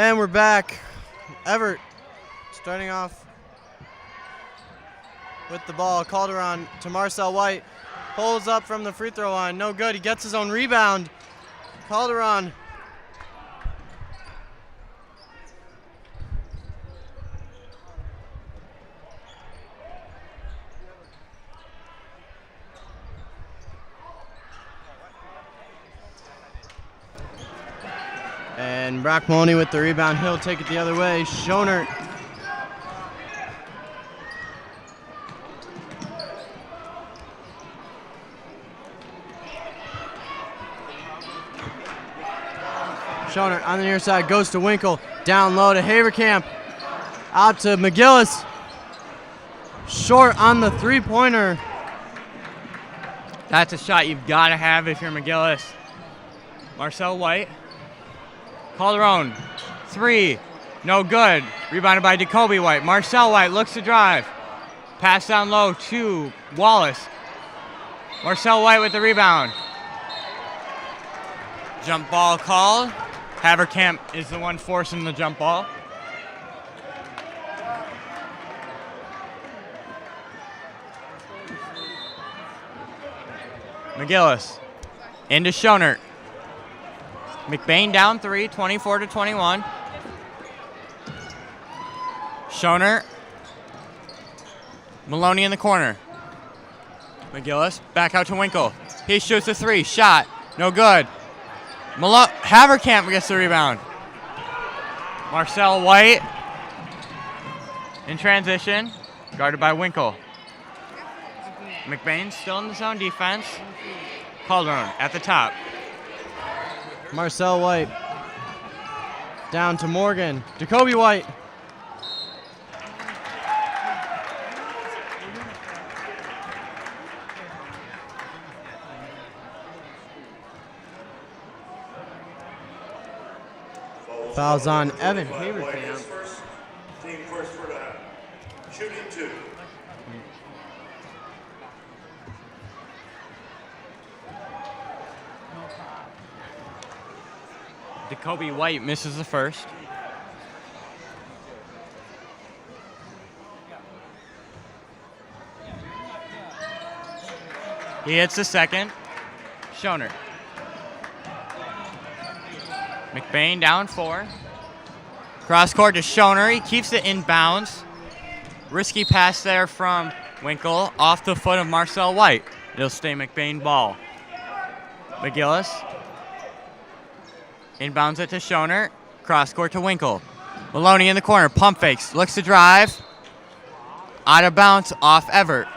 And we're back. Evart starting off with the ball. Calderon to Marcel White. Pulls up from the free throw line. No good. He gets his own rebound. Calderon. And Brock Maloney with the rebound. He'll take it the other way. Schonert. Schonert on the near side, goes to Winkle. Down low to Haverkamp. Out to McGillis. Short on the three-pointer. That's a shot you've got to have if you're McGillis. Marcel White. Calderon, 3, no good. Rebounded by Jacoby White. Marcel White looks to drive. Pass down low to Wallace. Marcel White with the rebound. Jump ball called. Haverkamp is the one forcing the jump ball. McGillis into Schonert. McBain down 3, 24-21. Schonert. Maloney in the corner. McGillis back out to Winkle. He shoots a 3. Shot. No good. Haverkamp gets the rebound. Marcel White in transition. Guarded by Winkle. McBain still in the zone defense. Calderon at the top. Marcel White. Down to Morgan. Jacoby White. Fouls on Evan Haverkamp. Team first for the shooting 2. Jacoby White misses the first. He hits the second. Schonert. McBain down 4. Cross court to Schonert. He keeps it in bounds. Risky pass there from Winkle off the foot of Marcel White. It'll stay McBain ball. McGillis. Inbounds it to Schonert. Cross court to Winkle. Maloney in the corner. Pump fakes. Looks to drive. Out of bounds off Evart.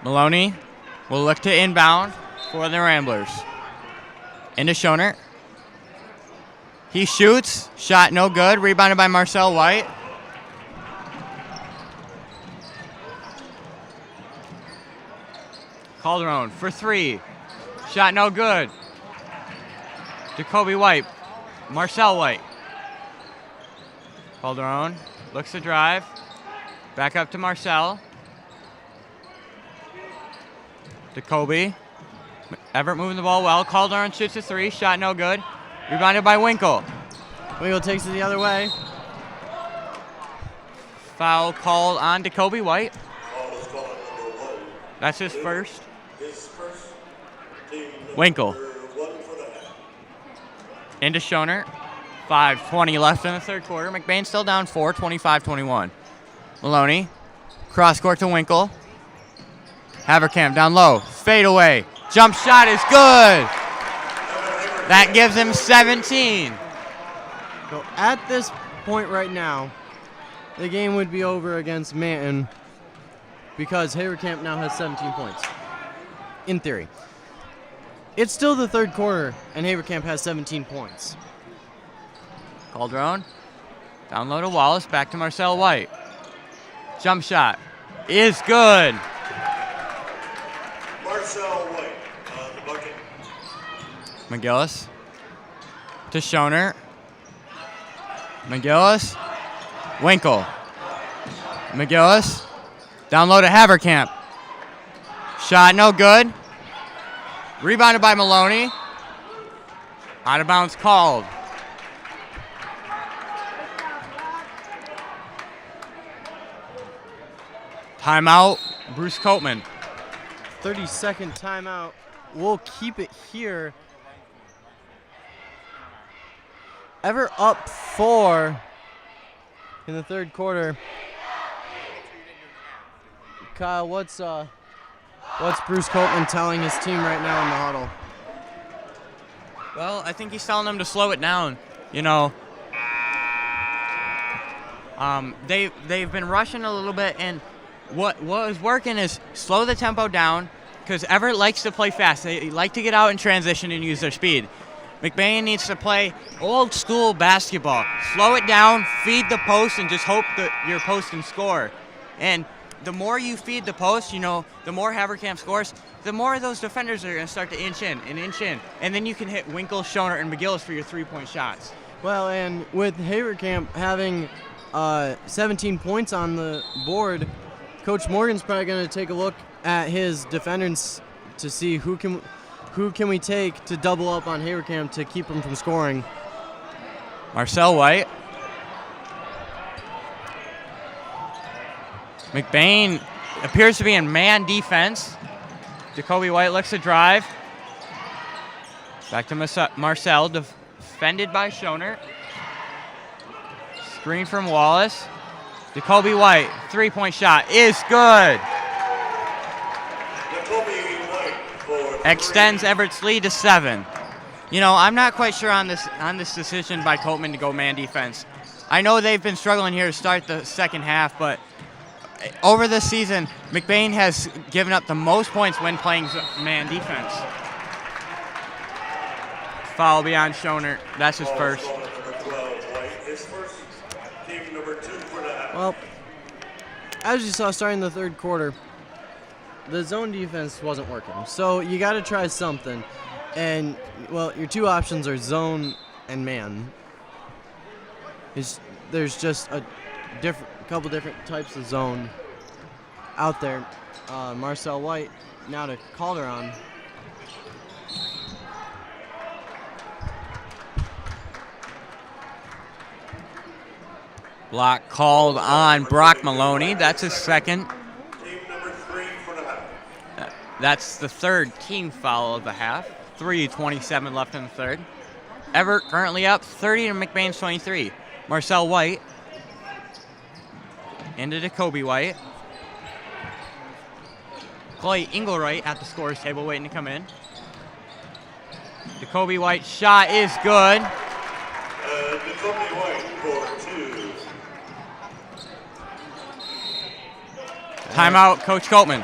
Maloney will look to inbound for the Ramblers. Into Schonert. He shoots. Shot no good. Rebounded by Marcel White. Calderon for 3. Shot no good. Jacoby White. Marcel White. Calderon looks to drive. Back up to Marcel. Jacoby. Evart moving the ball well. Calderon shoots a 3. Shot no good. Rebounded by Winkle. Winkle takes it the other way. Foul called on Jacoby White. Foul is called on number 1. That's his first. His first. Team Winkle. number 1 for the half. Into Schonert. 5:20 left in the third quarter. McBain still down 4, 25-21. Maloney. Cross court to Winkle. Haverkamp down low. Fade away. Jump shot is good. That gives him 17. So at this point right now, the game would be over against Manton because Haverkamp now has 17 points. In theory. It's still the third quarter, and Haverkamp has 17 points. Calderon. Down low to Wallace. Back to Marcel White. Jump shot is good. Marcel White on the bucket. McGillis to Schonert. McGillis. Winkle. McGillis. Down low to Haverkamp. Shot no good. Rebounded by Maloney. Out of bounds called. Timeout, Bruce Copeman. 30-second timeout. We'll keep it here. Ever up 4 in the third quarter. Kyle, what's Bruce Copeman telling his team right now in the huddle? Well, I think he's telling them to slow it down. You know, they've been rushing a little bit, and what is working is slow the tempo down, because Evart likes to play fast. They like to get out in transition and use their speed. McBain needs to play old school basketball. Slow it down, feed the post, and just hope that your post can score. And the more you feed the post, you know, the more Haverkamp scores, the more those defenders are going to start to inch in. And then you can hit Winkle, Schoner, and McGillis for your three-point shots. Well, and with Haverkamp having 17 points on the board, Coach Morgan's probably going to take a look at his defenders to see who can we take to double up on Haverkamp to keep him from scoring. Marcel White. McBain appears to be in man defense. Jacoby White looks to drive. Back to Marcel, defended by Schoner. Screen from Wallace. Jacoby White, three-point shot is good. Jacoby White for Extends Everett's lead to 7. You know, I'm not quite sure on this decision by Copeman to go man defense. I know they've been struggling here to start the second half, but over this season, McBain has given up the most points when playing man defense. Foul beyond Schoner. That's his first. Number 12, White. His first, team number 2 for the half. Well, as you saw starting the third quarter, the zone defense wasn't working. So you got to try something. And, well, your two options are zone and man. There's just a couple different types of zone out there. Marcel White now to Calderon. Block called on Brock Maloney. That's his second. Team number 3 for the half. That's the third team foul of the half. 3:27 left in the third. Evart currently up 30 to McBain's 23. Marcel White into Jacoby White. Clay Engelwright at the scorer's table waiting to come in. Jacoby White's shot is good. Jacoby White for 2. Timeout, Coach Copeman.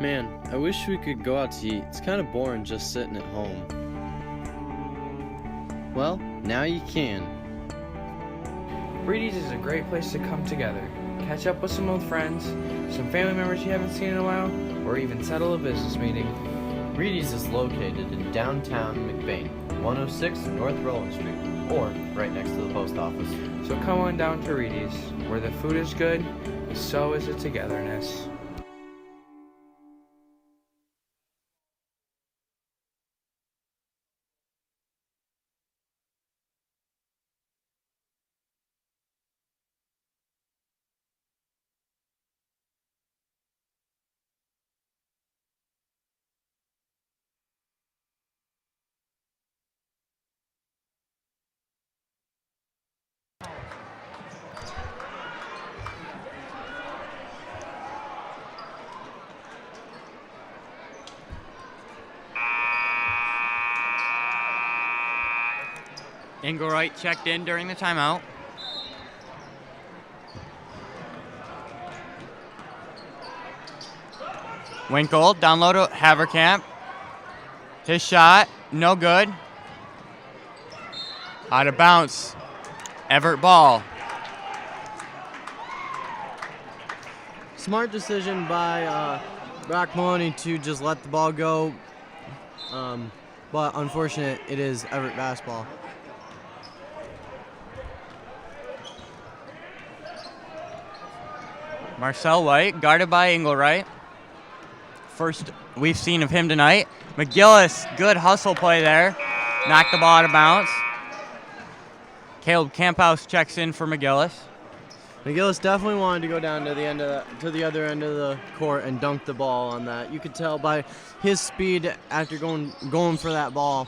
Man, I wish we could go out to eat. It's kind of boring just sitting at home. Well, now you can. Reedy's is a great place to come together, catch up with some old friends, some family members you haven't seen in a while, or even settle a business meeting. Reedy's is located in downtown McBain, 106 North Rowland Street, or right next to the post office. So come on down to Reedy's, where the food is good, but so is the togetherness. Engelwright checked in during the timeout. Winkle down low to Haverkamp. His shot, no good. Out of bounds. Evart ball. Smart decision by Brock Maloney to just let the ball go. But unfortunate, it is Evart basketball. Marcel White, guarded by Engelwright. First we've seen of him tonight. McGillis, good hustle play there. Knocked the ball out of bounds. Caleb Camphouse checks in for McGillis. McGillis definitely wanted to go down to the other end of the court and dunk the ball on that. You could tell by his speed after going for that ball.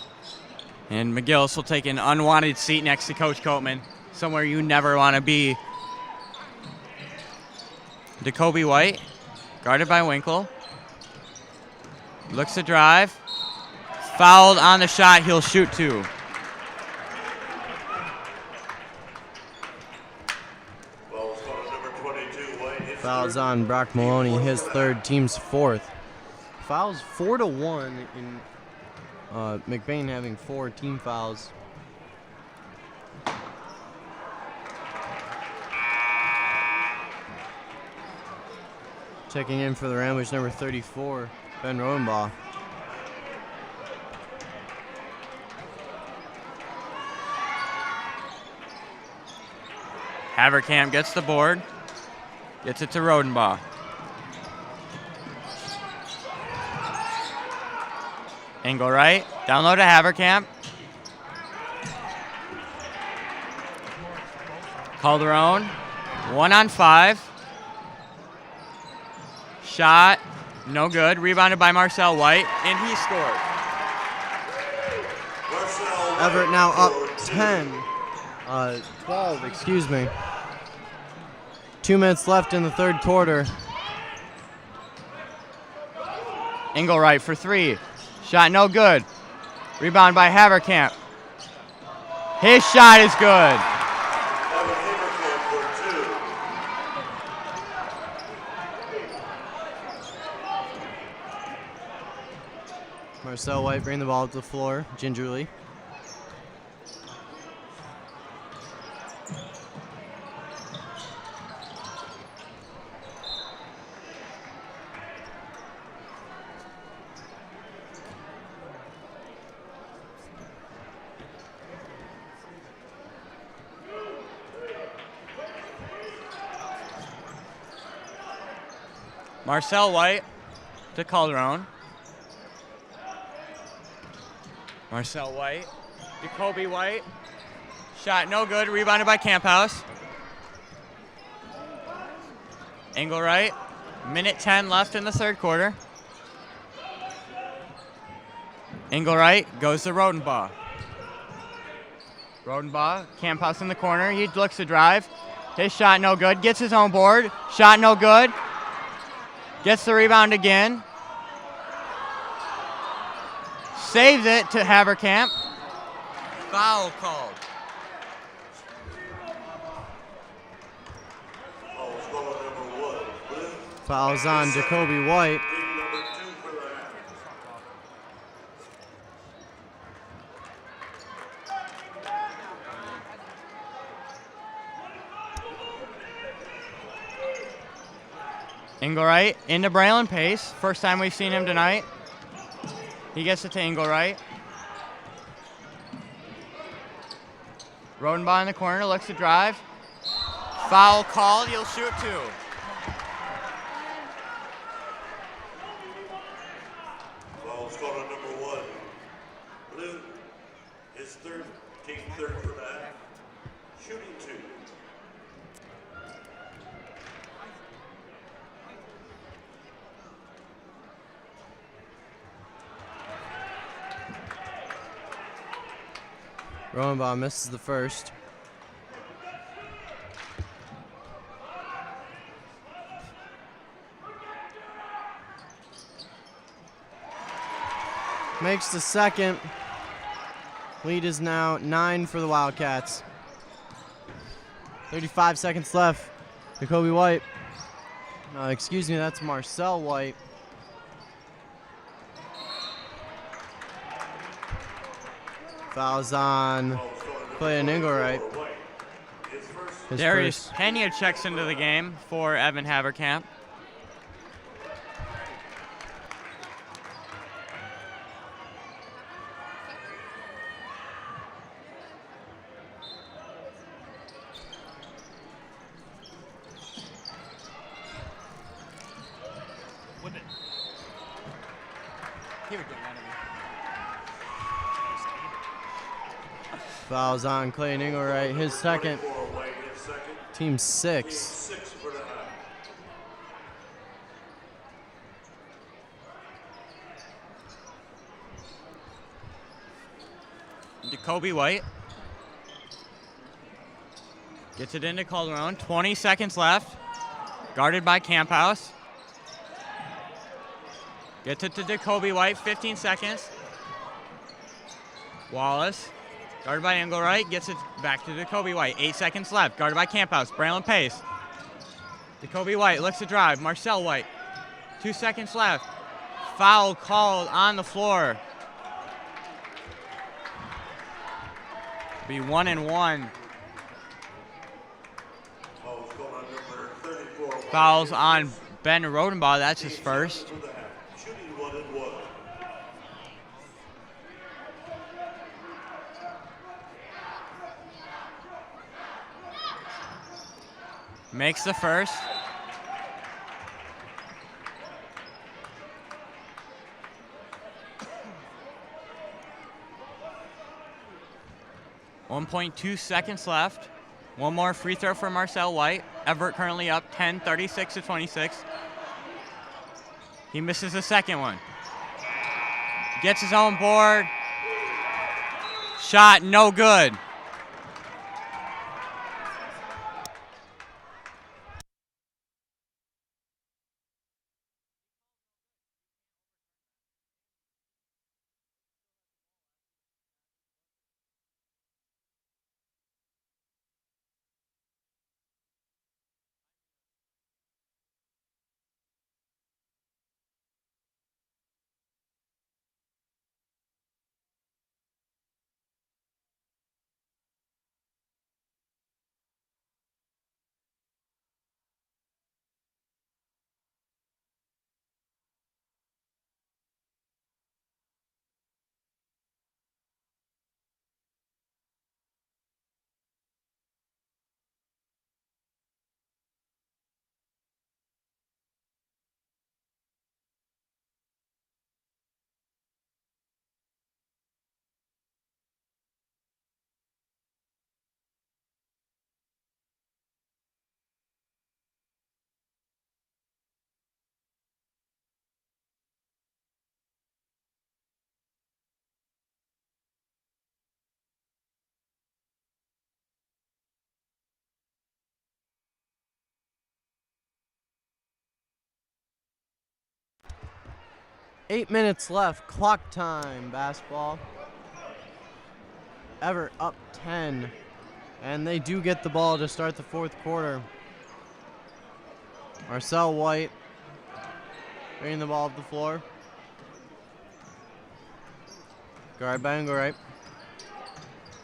And McGillis will take an unwanted seat next to Coach Coatman, somewhere you never want to be. Jacoby White, guarded by Winkle. Looks to drive. Fouled on the shot, he'll shoot two. Fouls on Brock Maloney, his third, team's fourth. Fouls 4-1 in McBain having 4 team fouls. Checking in for the Ramblers, number 34, Ben Rodenbaugh. Haverkamp gets the board. Gets it to Rodenbaugh. Engelwright, down low to Haverkamp. Calderon, 1 on 5. Shot, no good. Rebounded by Marcel White, and he scored. Evart now up 12, excuse me. 2 minutes left in the third quarter. Engelwright for 3. Shot no good. Rebound by Haverkamp. His shot is good. Marcel White bringing the ball to the floor gingerly. Marcel White to Calderon. Marcel White, Jacoby White. Shot no good, rebounded by Camphouse. Engelwright, minute 10 left in the third quarter. Engelwright goes to Rodenbaugh. Rodenbaugh, Camphouse in the corner, he looks to drive. His shot no good, gets his own board. Shot no good. Gets the rebound again. Saves it to Haverkamp. Foul called. Fouls on Jacoby White. Engelwright into Braylon Pace. First time we've seen him tonight. He gets it to Engelwright. Rodenbaugh in the corner, looks to drive. Foul called, he'll shoot two. Foul's called on number 1. Blue, his third, team third for that. Shooting 2. Rodenbaugh misses the first. Makes the second. Lead is now 9 for the Wildcats. 35 seconds left. Jacoby White. Excuse me, that's Marcel White. Fouls on Clayton Engelwright. Darius Pena checks into the game for Evan Haverkamp. Fouls on Clayton Engelwright, his second. 24 White, his second. Team 6. Team 6 for the half. Jacoby White gets it into Calderon. 20 seconds left. Guarded by Camphouse. Gets it to Jacoby White. 15 seconds. Wallace, guarded by Engelwright, gets it back to Jacoby White. 8 seconds left. Guarded by Camphouse. Braylon Pace. Jacoby White looks to drive. Marcel White. 2 seconds left. Foul called on the floor. Be 1 and 1. Fouls called on number 34 White. Fouls on Ben Rodenbaugh. That's his first. For the half. Shooting 1 and 1. Makes the first. .2 seconds left. One more free throw for Marcel White. Evart currently up 10, 36-26. He misses the second one. Gets his own board. Shot no good. Eight minutes left, clock time, basketball. Evart up 10, and they do get the ball to start the fourth quarter. Marcel White bringing the ball up the floor. Guard by Engelwright.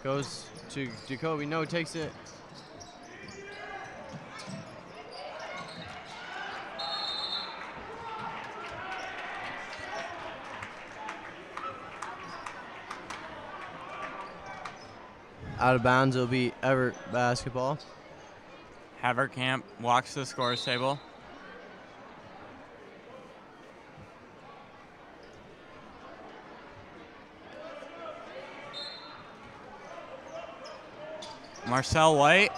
Goes to Jacoby, no, takes it. Out of bounds, it'll be Evart basketball. Haverkamp walks to the scorer's table. Marcel White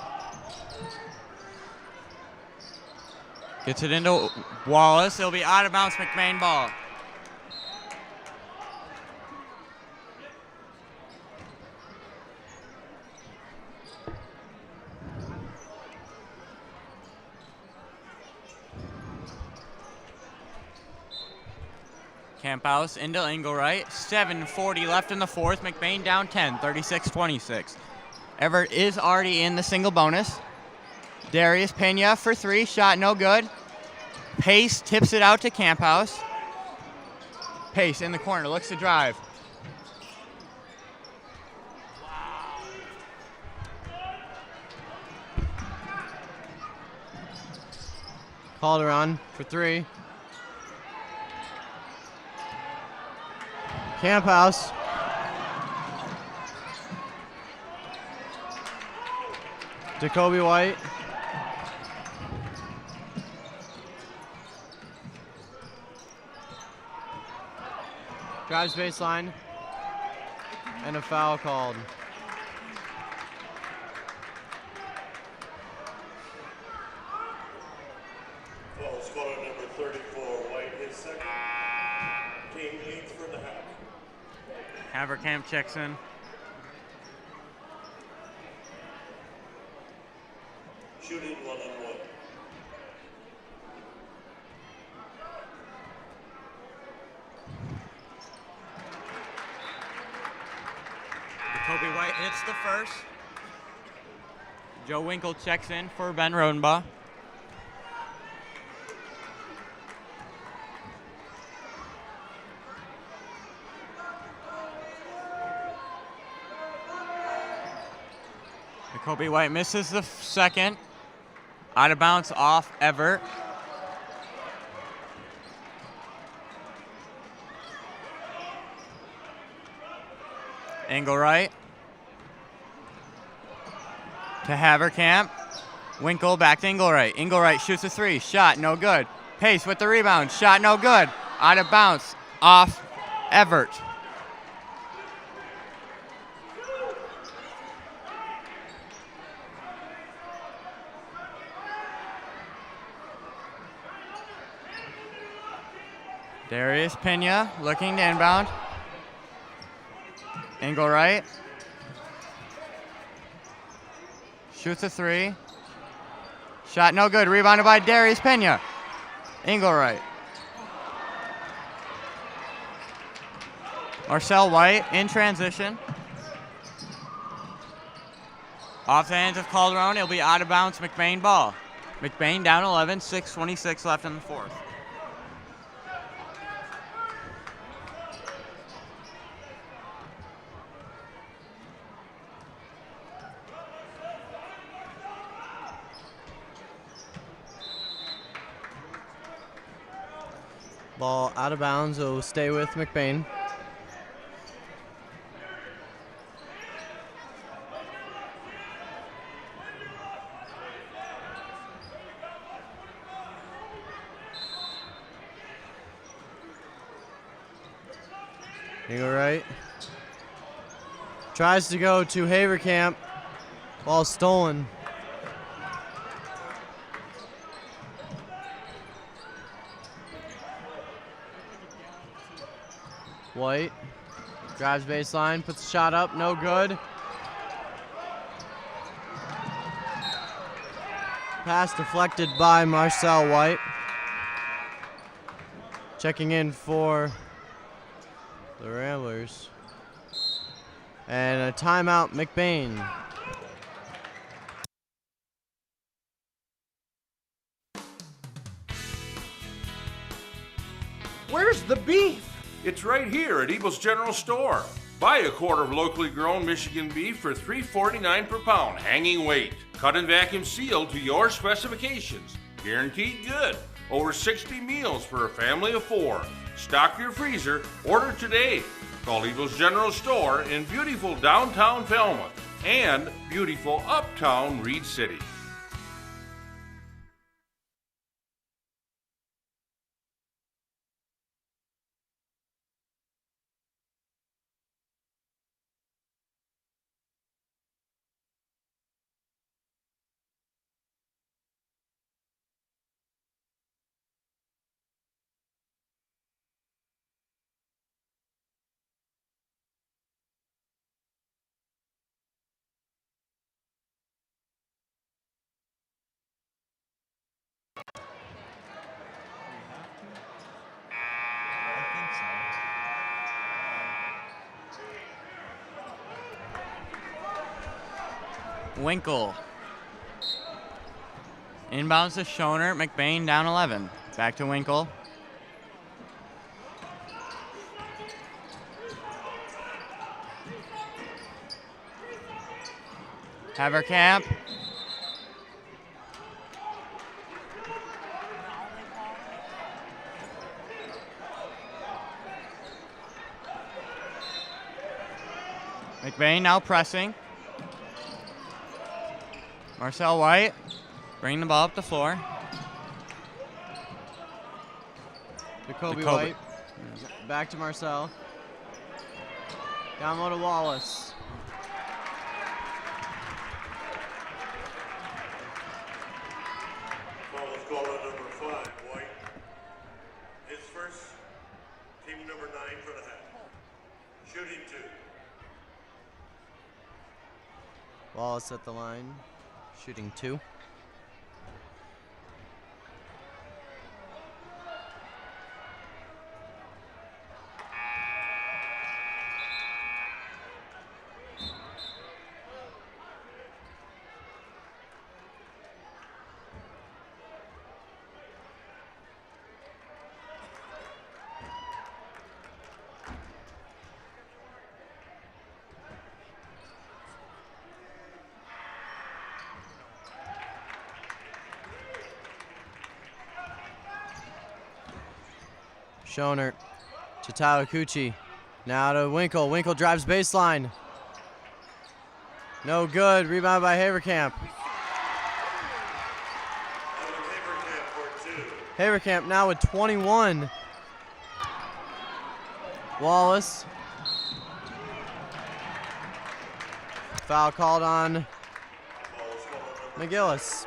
gets it into Wallace. It'll be out of bounds, McBain ball. Camphouse into Engelwright. 7:40 left in the fourth. McBain down 10, 36-26. Evart is already in the single bonus. Darius Pena for three. Shot no good. Pace tips it out to Camphouse. Pace in the corner. Looks to drive. Calderon for three. Camphouse. Jacoby White. Drives baseline. And a foul called. Foul squad number 34, White, his second. Team 8th for the half. Haverkamp checks in. Shooting 1-on-1. Kobe White hits the first. Joe Winkle checks in for Ben Rodenbaugh. Kobe White misses the second. Out of bounds off Evart. Engelwright to Haverkamp. Winkle back to Engelwright. Engelwright shoots a three. Shot no good. Pace with the rebound. Shot no good. Out of bounds off Evart. Darius Pena looking to inbound. Engelwright. Shoots a three. Shot no good. Rebounded by Darius Pena. Engelwright. Marcel White in transition. Off the hands of Calderon. It'll be out of bounds. McBain ball. McBain down 11. 6:26 left in the fourth. Ball out of bounds. It'll stay with McBain. Engelwright tries to go to Haverkamp. Ball stolen. White drives baseline, puts a shot up, no good. Pass deflected by Marcel White. Checking in for the Ramblers. And a timeout, McBain. Where's the beef? It's right here at Eagles General Store. Buy a quart of locally grown Michigan beef for $3.49 per pound, hanging weight. Cut and vacuum sealed to your specifications. Guaranteed good. Over 60 meals for a family of 4. Stock your freezer. Order today. Call Eagles General Store in beautiful downtown Falmouth and beautiful uptown Reed City. Winkle. Inbounds to Schoner. McBain down 11. Back to Winkle. Haverkamp. McBain now pressing. Marcel White bringing the ball up the floor. To Kobe White. Back to Marcel. Down low to Wallace. Wallace called on number 5, White. His first, team number 9 for the half. Shooting 2. Wallace at the line, shooting 2. Schoner to Tawakuchi. Now to Winkle. Winkle drives baseline. No good. Rebound by Haverkamp. Haverkamp now with 21. Wallace. Foul called on McGillis.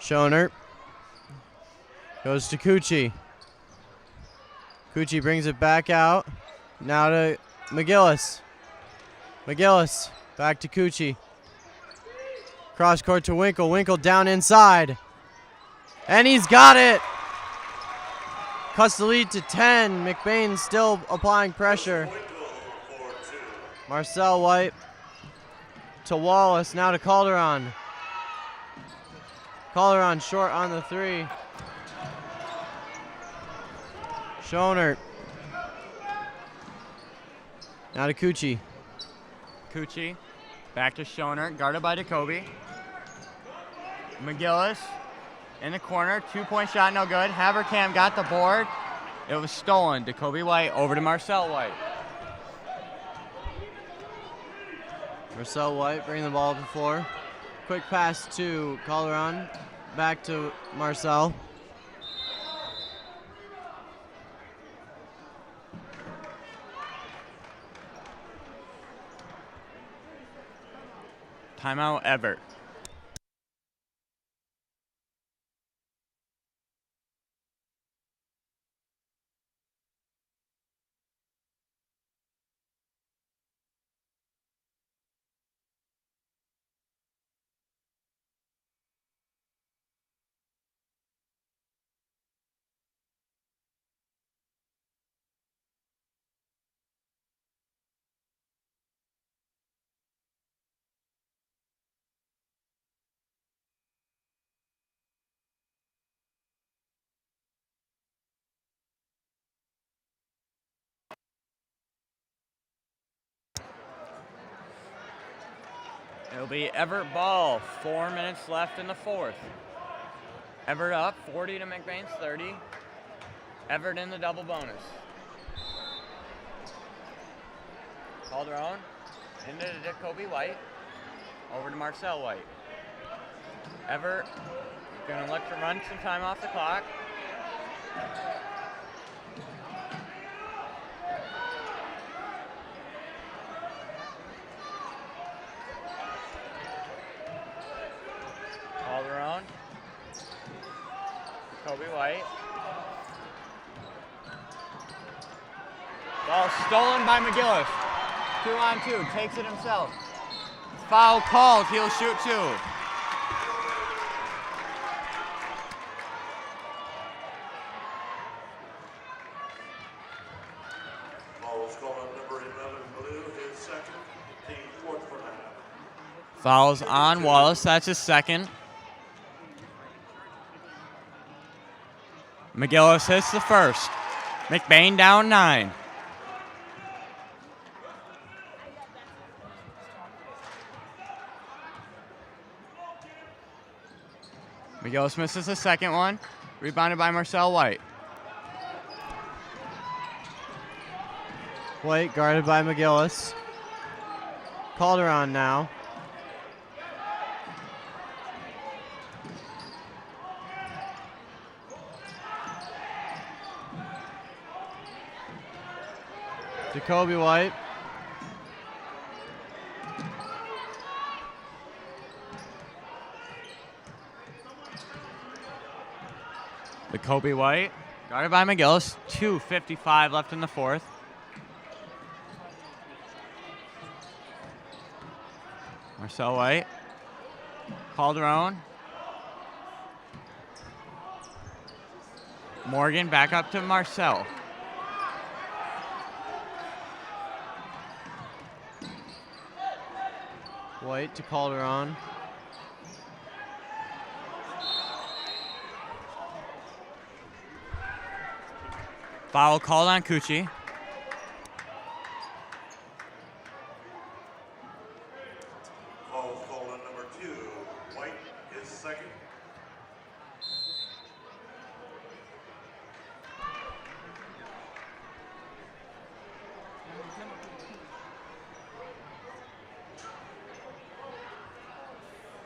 Schoner goes to Cucci. Cucci brings it back out. Now to McGillis. McGillis back to Cucci. Cross court to Winkle. Winkle down inside. And he's got it. Cuts the lead to 10. McBain still applying pressure. Marcel White to Wallace. Now to Calderon. Calderon short on the 3. Schoner. Now to Cucci. Cucci back to Schoner, guarded by Jacoby. McGillis in the corner, 2-point shot, no good. Haverkamp got the board. It was stolen. Jacoby White over to Marcel White. Marcel White bringing the ball to the floor. Quick pass to Calderon. Back to Marcel. Timeout, Evart. It'll be Evart ball. 4 minutes left in the 4th. Evart up 40 to McBain's 30. Evart in the double bonus. Calderon into Jacoby White. Over to Marcel White. Evart gonna look to run some time off the clock. Calderon. Kobe White. Ball stolen by McGillis. 2-on-2, takes it himself. Foul called, he'll shoot 2. Ball is called on number 11, Blue, his second, team 4th for the half. Fouls on Wallace, that's his second. McGillis hits the first. McBain down 9. McGillis misses the second one. Rebounded by Marcel White. White guarded by McGillis. Calderon now. Jacoby White. Jacoby White, guarded by McGillis. 2:55 left in the fourth. Marcel White. Calderon. Morgan back up to Marcel. White to Calderon. Foul called on Cucci. Foul called on number 2. White is second.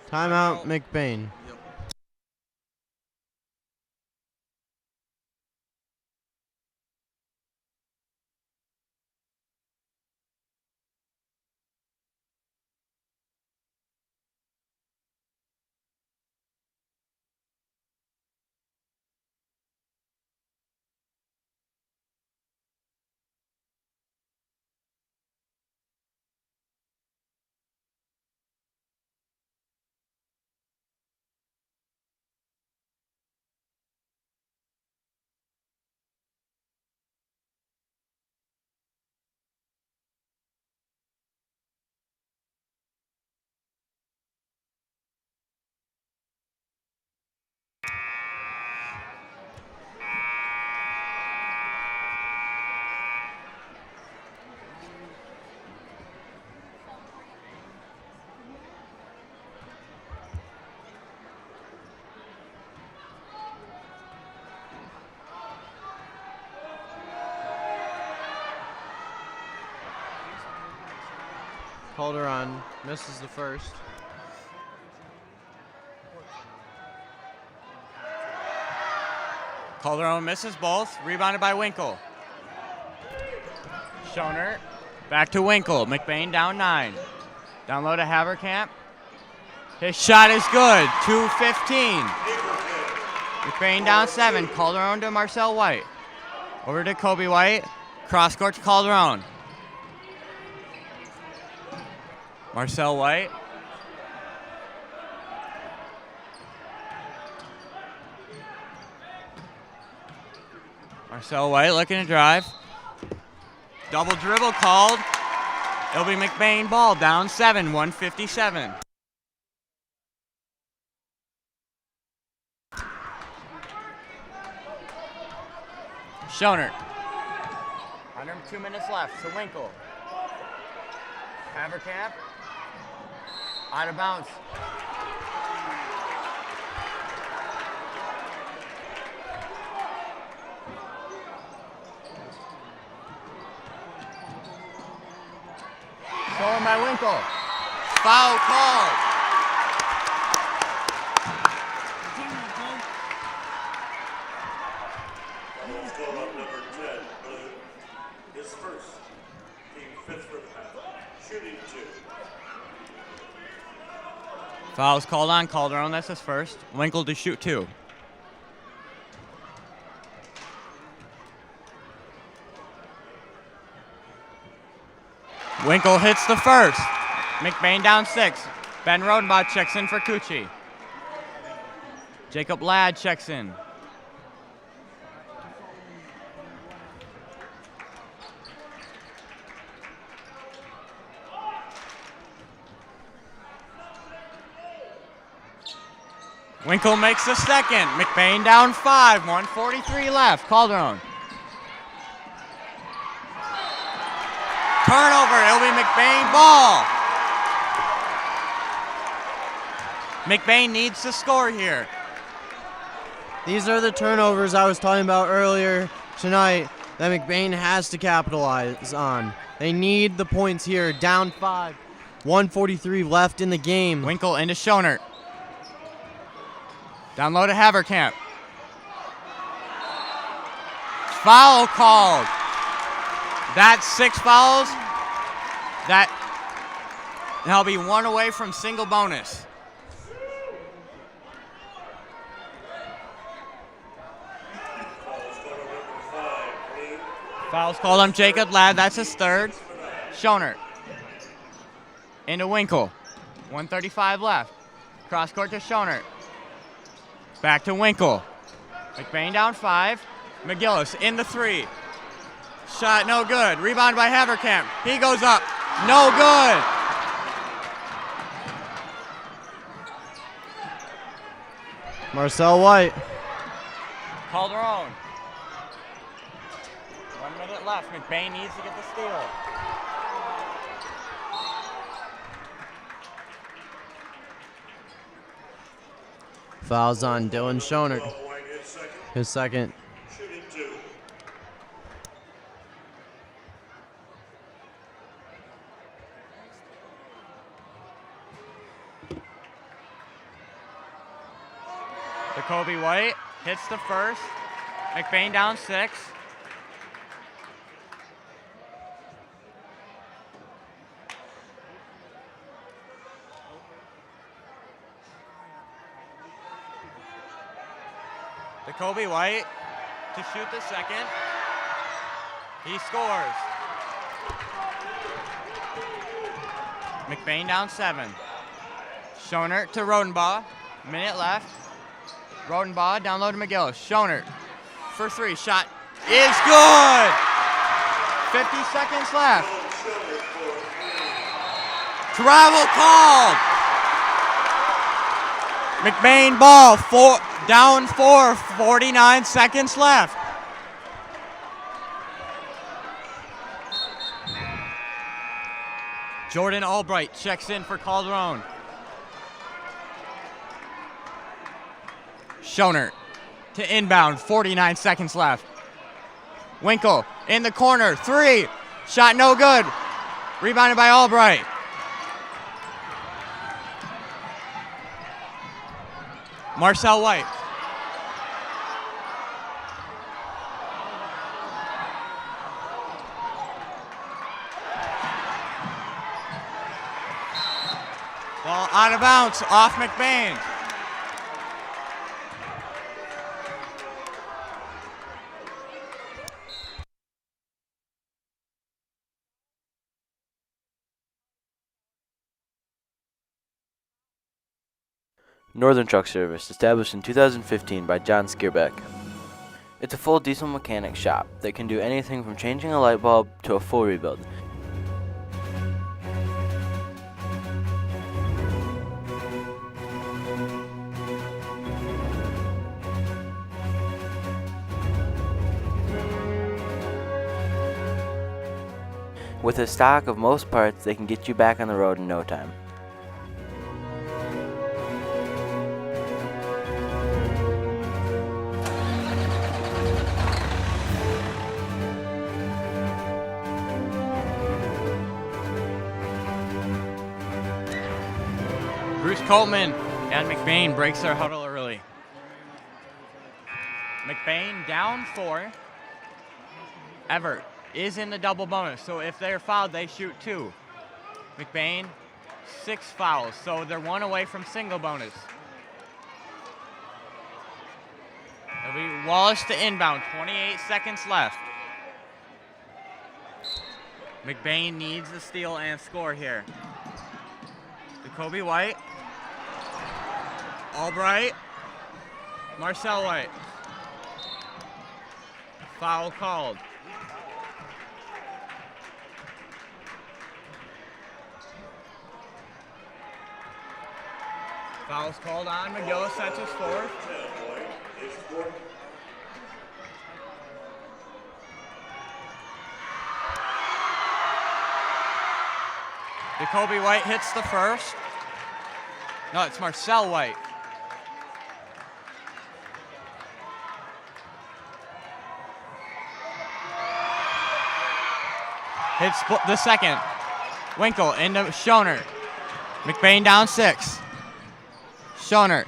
Timeout, McBain. Calderon misses the first. Calderon misses both. Rebounded by Winkle. Schoner. Back to Winkle. McBain down 9. Down low to Haverkamp. His shot is good. 2:15. McBain down 7. Calderon to Marcel White. Over to Kobe White. Cross court to Calderon. Marcel White. Marcel White looking to drive. Double dribble called. It'll be McBain ball down 7, 1:57. Schoner. Under 2 minutes left to Winkle. Haverkamp. Out of bounds. Stolen by Winkle. Foul called. Foul called on number 10, Blue. His first. Team 5th for the half. Shooting 2. Foul's called on Calderon. That's his first. Winkle to shoot 2. Winkle hits the first. McBain down 6. Ben Rodenbach checks in for Cucci. Jacob Ladd checks in. Winkle makes the second. McBain down 5, 1:43 left. Calderon. Turnover, it'll be McBain ball. McBain needs to score here. These are the turnovers I was talking about earlier tonight that McBain has to capitalize on. They need the points here. Down 5, 1:43 left in the game. Winkle into Schonert. Down low to Haverkamp. Foul called. That's 6 fouls. That'll be 1 away from single bonus. Fouls called on Jacob Ladd. That's his 3rd. Schonert. Into Winkle. 1:35 left. Cross court to Schonert. Back to Winkle. McBain down 5. McGillis in the 3. Shot no good. Rebound by Haverkamp. He goes up. No good. Marcel White. Calderon. 1 minute left. McBain needs to get the steal. Fouls on Dylan Schonert. His second. Shooting 2. Jacoby White hits the first. McBain down 6. Jacoby White to shoot the second. He scores. McBain down 7. Schonert to Rodenbaugh. Minute left. Rodenbaugh down low to McGillis. Schonert for 3. Shot is good. 50 seconds left. Travel called. McBain ball. Down 4. 49 seconds left. Jordan Albright checks in for Calderon. Schonert to inbound, 49 seconds left. Winkle in the corner, 3. Shot no good. Rebounded by Albright. Marcel White. Ball out of bounds, off McBain. Northern Truck Service, established in 2015 by John Skierbeck. It's a full diesel mechanic shop that can do anything from changing a light bulb to a full rebuild. With a stock of most parts, they can get you back on the road in no time. Bruce Coltman and McBain breaks their huddle early. McBain down 4. Evart is in the double bonus, so if they're fouled, they shoot 2. McBain, 6 fouls, so they're 1 away from single bonus. It'll be Wallace to inbound, 28 seconds left. McBain needs the steal and score here. Jacoby White. Albright. Marcel White. Foul called. Foul's called on. McGillis sets his fourth. 10, White, his fourth. Jacoby White hits the first. No, it's Marcel White. Hits the second. Winkle into Schoner. McBain down 6. Schoner.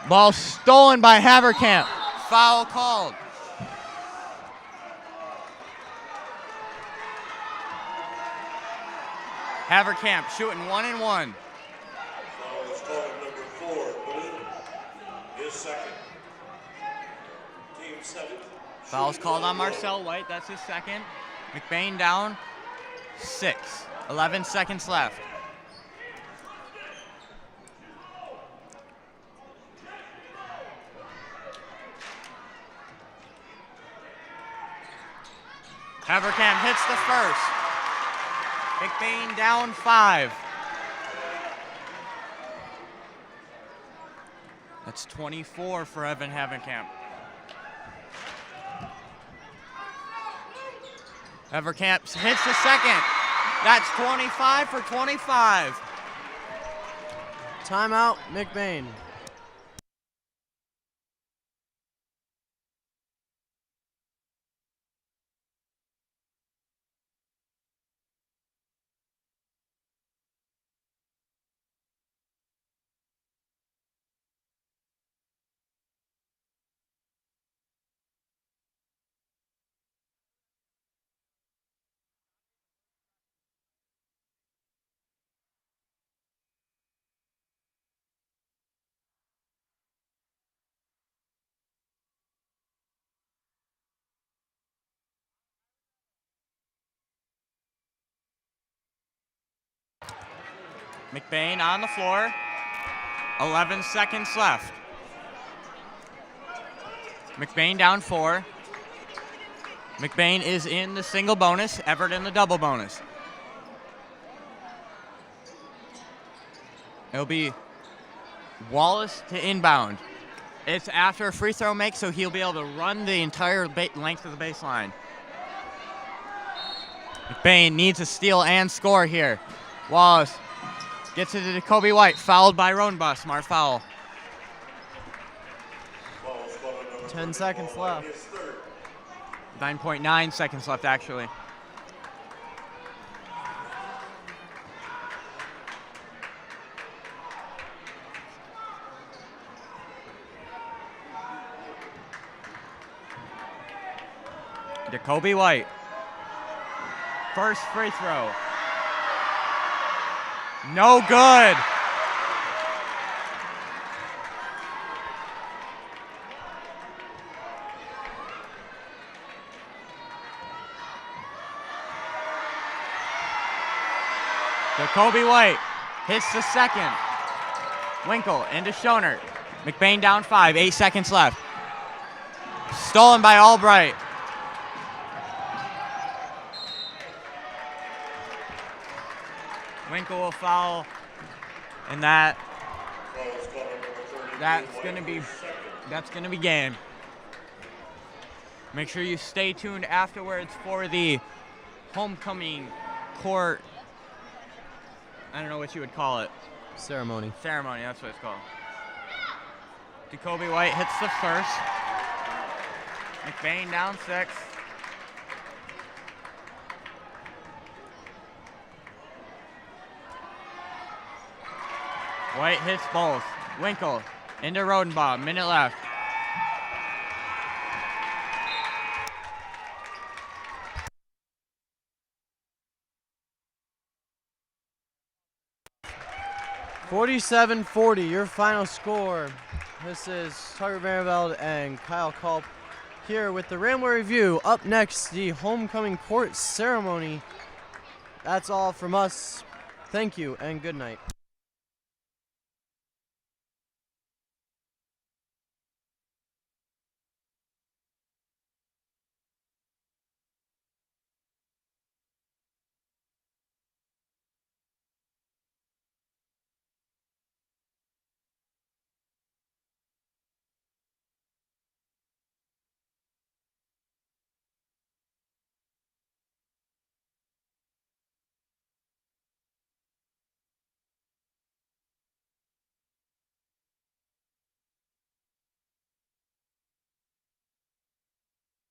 Ball stolen by Haverkamp. Foul called. Haverkamp shooting 1 and 1. Foul is called on number 4, Boone, his second. Team 7. Foul's called on Marcel White. That's his second. McBain down 6. 11 seconds left. Haverkamp hits the first. McBain down 5. That's 24 for Evan Haverkamp. Haverkamp hits the second. That's 25 for 25. Timeout, McBain. McBain on the floor. 11 seconds left. McBain down 4. McBain is in the single bonus, Evart in the double bonus. It'll be Wallace to inbound. It's after a free throw make, so he'll be able to run the entire length of the baseline. McBain needs a steal and score here. Wallace gets it to Jacoby White, fouled by Rodenbach. Smart foul. 10 seconds left. 9.9 seconds left, actually. Jacoby White. First free throw. No good. Jacoby White hits the second. Winkle into Schoner. McBain down 5, 8 seconds left. Stolen by Albright. Winkle will foul, and that's gonna be game. Make sure you stay tuned afterwards for the homecoming court. I don't know what you would call it. Ceremony. Ceremony, that's what it's called. Jacoby White hits the first. McBain down 6. White hits both. Winkle into Rodenbaugh. Minute left. (47-40), your final score. This is Tucker Vanderveld and Kyle Culp here with the Rambler Review. Up next, the homecoming court ceremony. That's all from us. Thank you and good night.